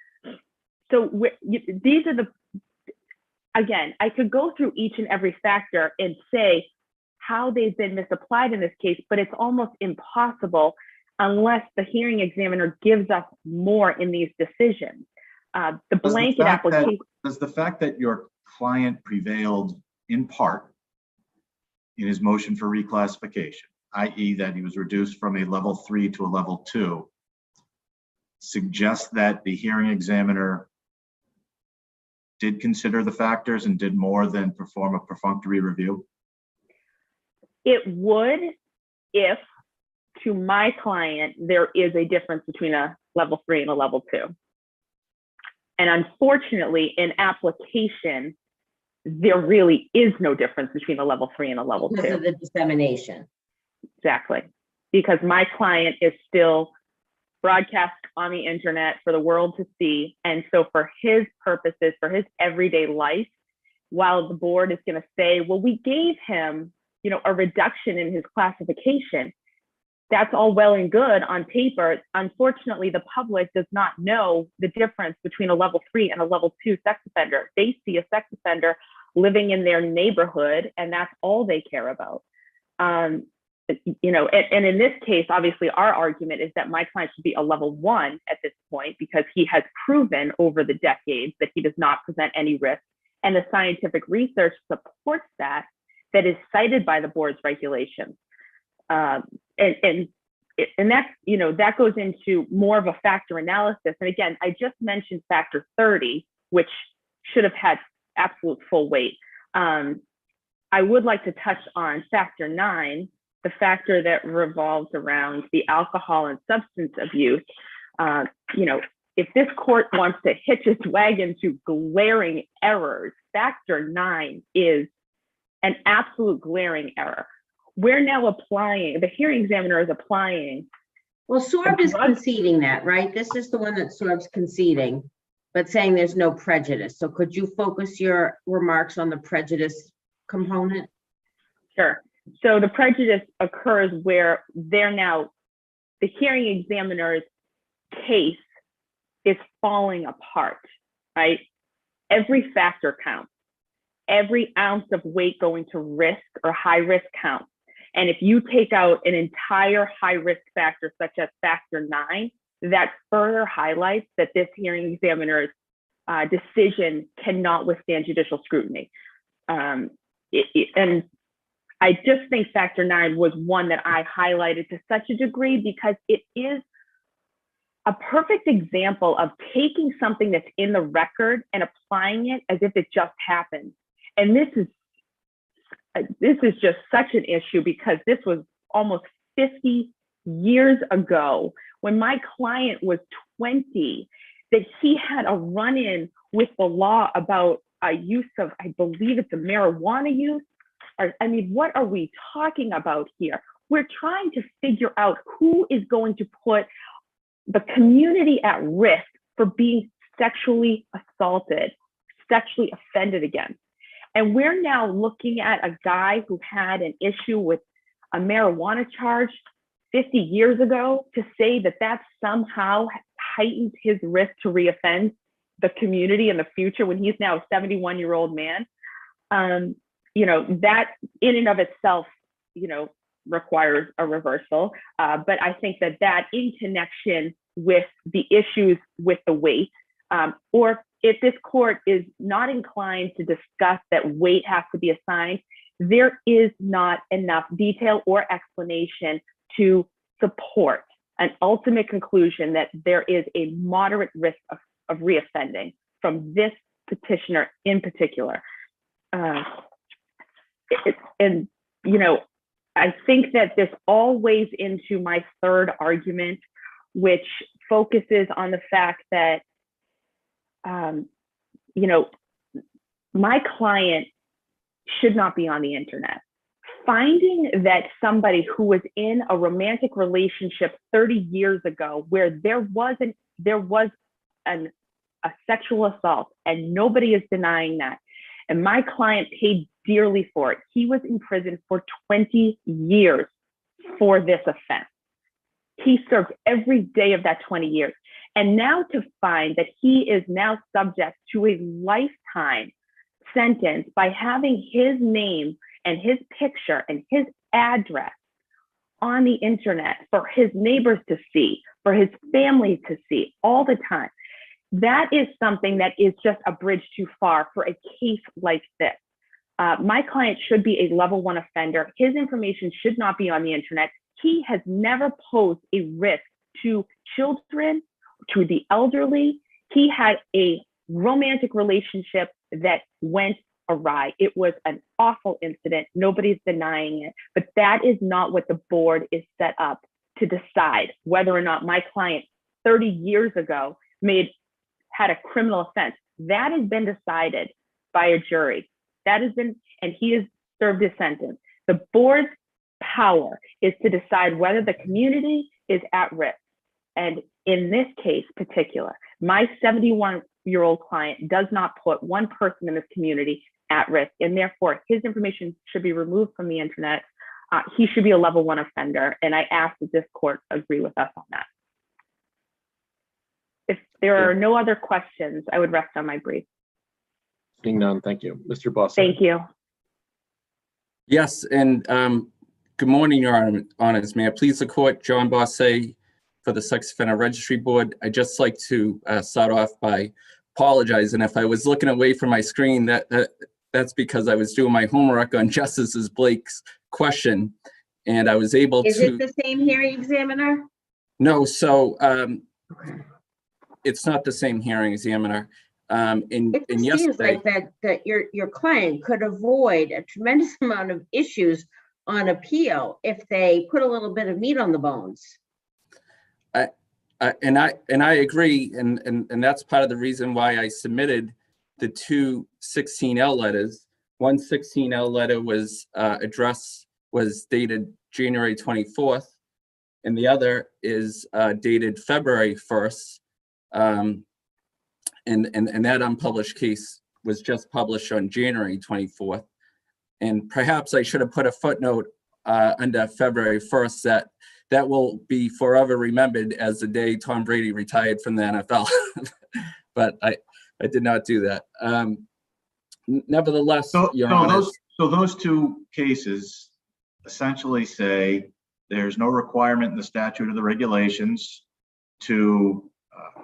So these are again, I could go through each and every factor and say how they've been misapplied in this case, but it's almost impossible unless the hearing examiner gives us more in these decisions. The blanket application. Does the fact that your client prevailed in part in his motion for reclassification, i.e. that he was reduced from a level 3 to a level 2, suggest that the hearing examiner did consider the factors and did more than perform a perfunctory review? It would if, to my client, there is a difference between a level 3 and a level 2. And unfortunately, in application, there really is no difference between a level 3 and a level 2. Because of the dissemination. Exactly. Because my client is still broadcast on the internet for the world to see. And so for his purposes, for his everyday life, while the board is going to say, well, we gave him, a reduction in his classification, that's all well and good on paper. Unfortunately, the public does not know the difference between a level 3 and a level 2 sex offender. They see a sex offender living in their neighborhood, and that's all they care about. And in this case, obviously, our argument is that my client should be a level 1 at this point, because he has proven over the decades that he does not present any risk. And the scientific research supports that is cited by the board's regulations. And that's, that goes into more of a factor analysis. And again, I just mentioned factor 30, which should have had absolute full weight. I would like to touch on factor 9, the factor that revolves around the alcohol and substance abuse. You know, if this court wants to hitch its wagon to glaring errors, factor 9 is an absolute glaring error. We're now applying, the hearing examiner is applying. Well, Sorb is conceding that, right? This is the one that Sorb's conceding, but saying there's no prejudice. So could you focus your remarks on the prejudice component? Sure. So the prejudice occurs where they're now, the hearing examiner's case is falling apart, right? Every factor counts. Every ounce of weight going to risk or high risk counts. And if you take out an entire high risk factor, such as factor 9, that further highlights that this hearing examiner's decision cannot withstand judicial scrutiny. And I just think factor 9 was one that I highlighted to such a degree because it is a perfect example of taking something that's in the record and applying it as if it just happened. And this is just such an issue because this was almost 50 years ago when my client was 20, that he had a run-in with the law about a use of, I believe it's a marijuana use. Or, I mean, what are we talking about here? We're trying to figure out who is going to put the community at risk for being sexually assaulted, sexually offended against. And we're now looking at a guy who had an issue with a marijuana charge 50 years ago to say that that somehow heightened his risk to reoffend the community in the future when he's now a 71-year-old man. You know, that in and of itself, you know, requires a reversal. But I think that that in connection with the issues with the weight, or if this court is not inclined to discuss that weight has to be assigned, there is not enough detail or explanation to support an ultimate conclusion that there is a moderate risk of reoffending from this petitioner in particular. And, you know, I think that this all weighs into my third argument, which focuses on the fact that, you know, my client should not be on the internet. Finding that somebody who was in a romantic relationship 30 years ago where there was a sexual assault, and nobody is denying that, and my client paid dearly for it. He was in prison for 20 years for this offense. He served every day of that 20 years. And now to find that he is now subject to a lifetime sentence by having his name and his picture and his address on the internet for his neighbors to see, for his family to see all the time, that is something that is just a bridge too far for a case like this. My client should be a level 1 offender. His information should not be on the internet. He has never posed a risk to children, to the elderly. He had a romantic relationship that went awry. It was an awful incident. Nobody's denying it, but that is not what the board is set up to decide whether or not my client 30 years ago had a criminal offense. That has been decided by a jury. That has been, and he has served his sentence. The board's power is to decide whether the community is at risk. And in this case particular, my 71-year-old client does not put one person in this community at risk, and therefore his information should be removed from the internet. He should be a level 1 offender, and I ask that this court agree with us on that. If there are no other questions, I would rest on my brief. Seeing none, thank you. Mr. Boss. Thank you. Yes, and good morning, Your Honors. May I please the court, John Bosse for the Sex Offender Registry Board. I'd just like to start off by apologizing. If I was looking away from my screen, that's because I was doing my homework on Justice Blake's question, and I was able to. Is it the same hearing examiner? No, so it's not the same hearing examiner. It seems like that your client could avoid a tremendous amount of issues on appeal if they put a little bit of meat on the bones. And I agree, and that's part of the reason why I submitted the two 16L letters. One 16L letter was was dated January 24th, and the other is dated February 1st. And that unpublished case was just published on January 24th. And perhaps I should have put a footnote under February 1st that will be forever remembered as the day Tom Brady retired from the NFL. But I did not do that. Nevertheless, Your Honor. So those two cases essentially say there's no requirement in the statute or the regulations to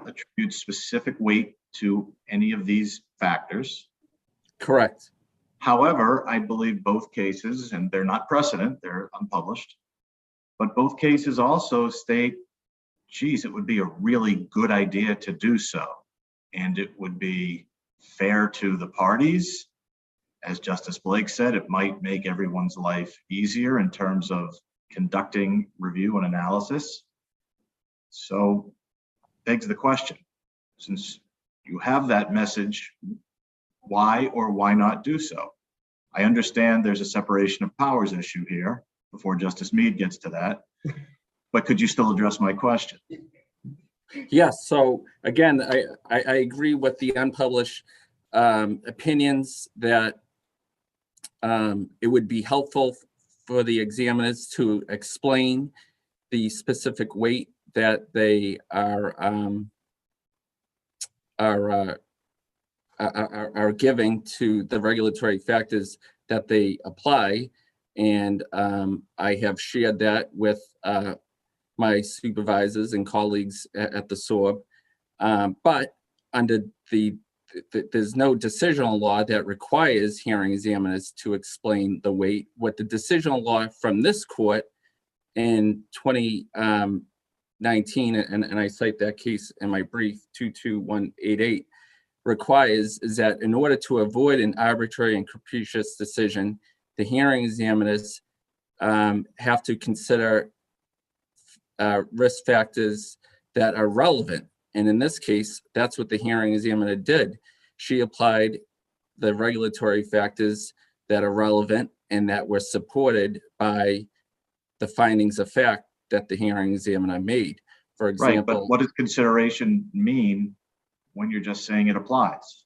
attribute specific weight to any of these factors. Correct. However, I believe both cases, and they're not precedent, they're unpublished, but both cases also state, geez, it would be a really good idea to do so. And it would be fair to the parties. As Justice Blake said, it might make everyone's life easier in terms of conducting review and analysis. So begs the question, since you have that message, why or why not do so? I understand there's a separation of powers issue here before Justice Mead gets to that, but could you still address my question? Yes. So again, I agree with the unpublished opinions that it would be helpful for the examiners to explain the specific weight that they are giving to the regulatory factors that they apply. And I have shared that with my supervisors and colleagues at the SORB. But under there's no decisional law that requires hearing examiners to explain the weight. What the decisional law from this court in 2019, and I cite that case in my brief 22188, requires is that in order to avoid an arbitrary and capricious decision, the hearing examiners have to consider risk factors that are relevant. And in this case, that's what the hearing examiner did. She applied the regulatory factors that are relevant and that were supported by the findings of fact that the hearing examiner made. For example, right, but what does consideration mean when you're just saying it applies?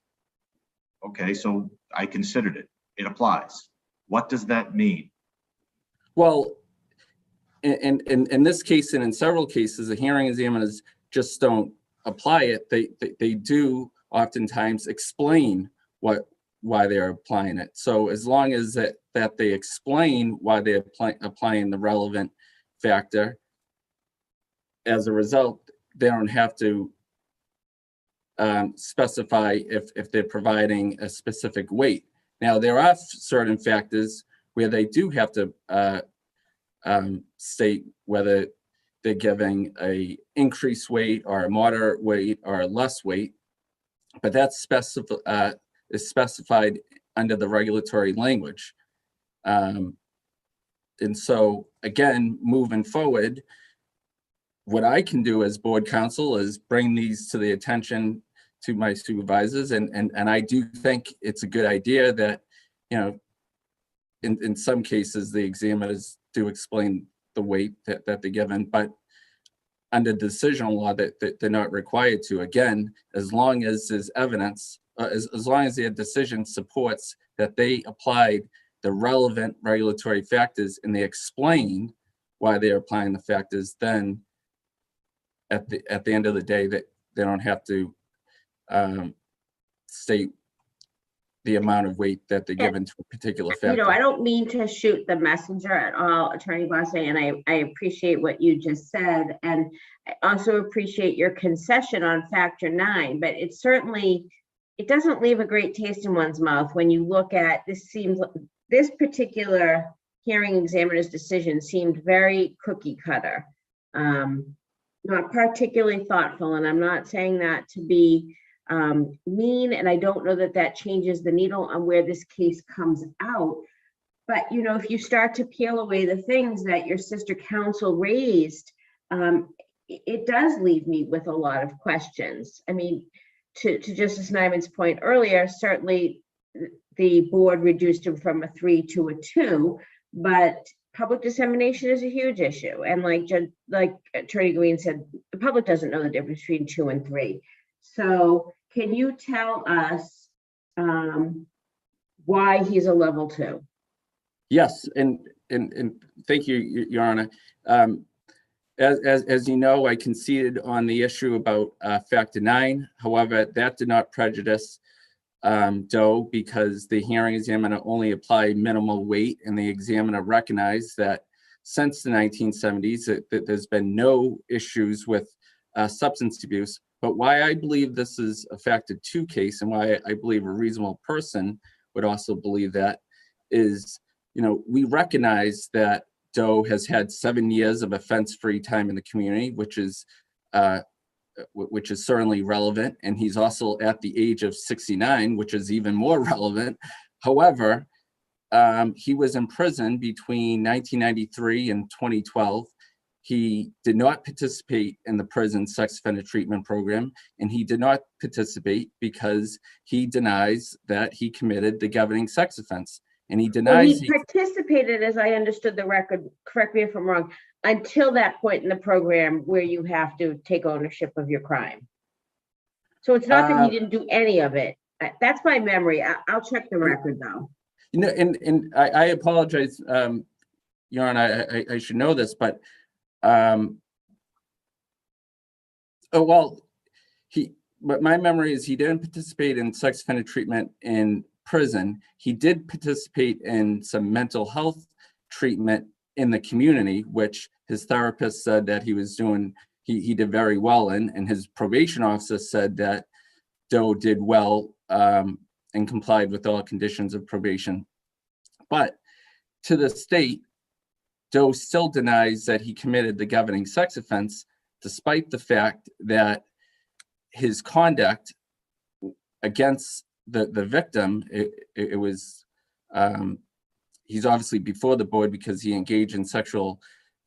Okay, so I considered it. It applies. What does that mean? Well, in this case and in several cases, the hearing examiners just don't apply it. They do oftentimes explain why they're applying it. So as long as that they explain why they're applying the relevant factor, as a result, they don't have to specify if they're providing a specific weight. Now, there are certain factors where they do have to state whether they're giving a increased weight or a moderate weight or a less weight, but that's is specified under the regulatory language. And so again, moving forward, what I can do as board counsel is bring these to the attention to my supervisors. And I do think it's a good idea that, you know, in some cases, the examiners do explain the weight that they're given, but under decisional law that they're not required to. Again, as long as there's evidence, as long as their decision supports that they applied the relevant regulatory factors and they explain why they're applying the factors, then at the end of the day, that they don't have to state the amount of weight that they're given to a particular factor. You know, I don't mean to shoot the messenger at all, Attorney Bosse, and I appreciate what you just said. And I also appreciate your concession on factor 9, but it certainly, it doesn't leave a great taste in one's mouth when you look at, this particular hearing examiner's decision seemed very cookie cutter, not particularly thoughtful. And I'm not saying that to be mean, and I don't know that changes the needle on where this case comes out. But you know, if you start to peel away the things that your sister counsel raised, it does leave me with a lot of questions. I mean, to Justice Nyman's point earlier, certainly the board reduced him from a 3 to a 2, but public dissemination is a huge issue. And like Attorney Green said, the public doesn't know the difference between 2 and 3. So can you tell us why he's a level 2? Yes, and thank you, Your Honor. As you know, I conceded on the issue about factor 9. However, that did not prejudice Doe because the hearing examiner only applied minimal weight, and the examiner recognized that since the 1970s that there's been no issues with substance abuse. But why I believe this is a factor 2 case, and why I believe a reasonable person would also believe that, is, we recognize that Doe has had 7 years of offense-free time in the community, which is certainly relevant. And he's also at the age of 69, which is even more relevant. However, he was in prison between 1993 and 2012. He did not participate in the prison sex offender treatment program, and he did not participate because he denies that he committed the governing sex offense. And he denies he participated, as I understood the record, correct me if I'm wrong, until that point in the program where you have to take ownership of your crime. So it's not that he didn't do any of it. That's my memory. I'll check the record though. And I apologize, Your Honor, I should know this, but but my memory is he didn't participate in sex offender treatment in prison. He did participate in some mental health treatment in the community, which his therapist said that he was doing, he did very well in, and his probation officer said that Doe did well and complied with all conditions of probation. But to the state, Doe still denies that he committed the governing sex offense, despite the fact that his conduct against the victim, it was, he's obviously before the board because he engaged in sexual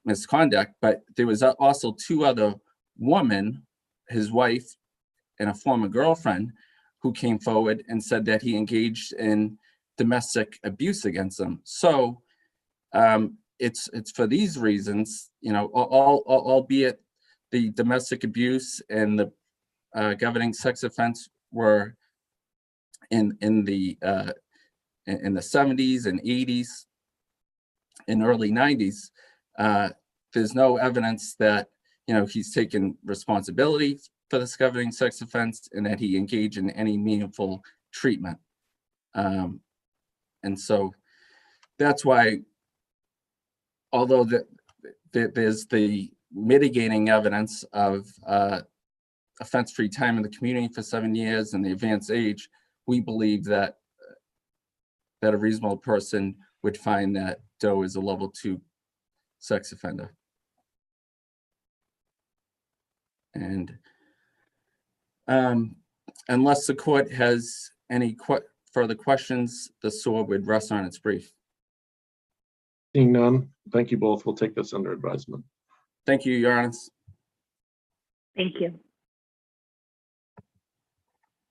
misconduct, but there was also 2 other women, his wife and a former girlfriend, who came forward and said that he engaged in domestic abuse against them. So it's for these reasons, albeit the domestic abuse and the governing sex offense were in the 70s and 80s and early 90s, there's no evidence that he's taken responsibility for this governing sex offense and that he engaged in any meaningful treatment. And so that's why, although there's the mitigating evidence of offense-free time in the community for 7 years and the advanced age, we believe that a reasonable person would find that Doe is a level 2 sex offender. And unless the court has any further questions, the SOAR would rest on its brief. Seeing none, thank you both. We'll take this under advisement. Thank you, Your Honor. Thank you.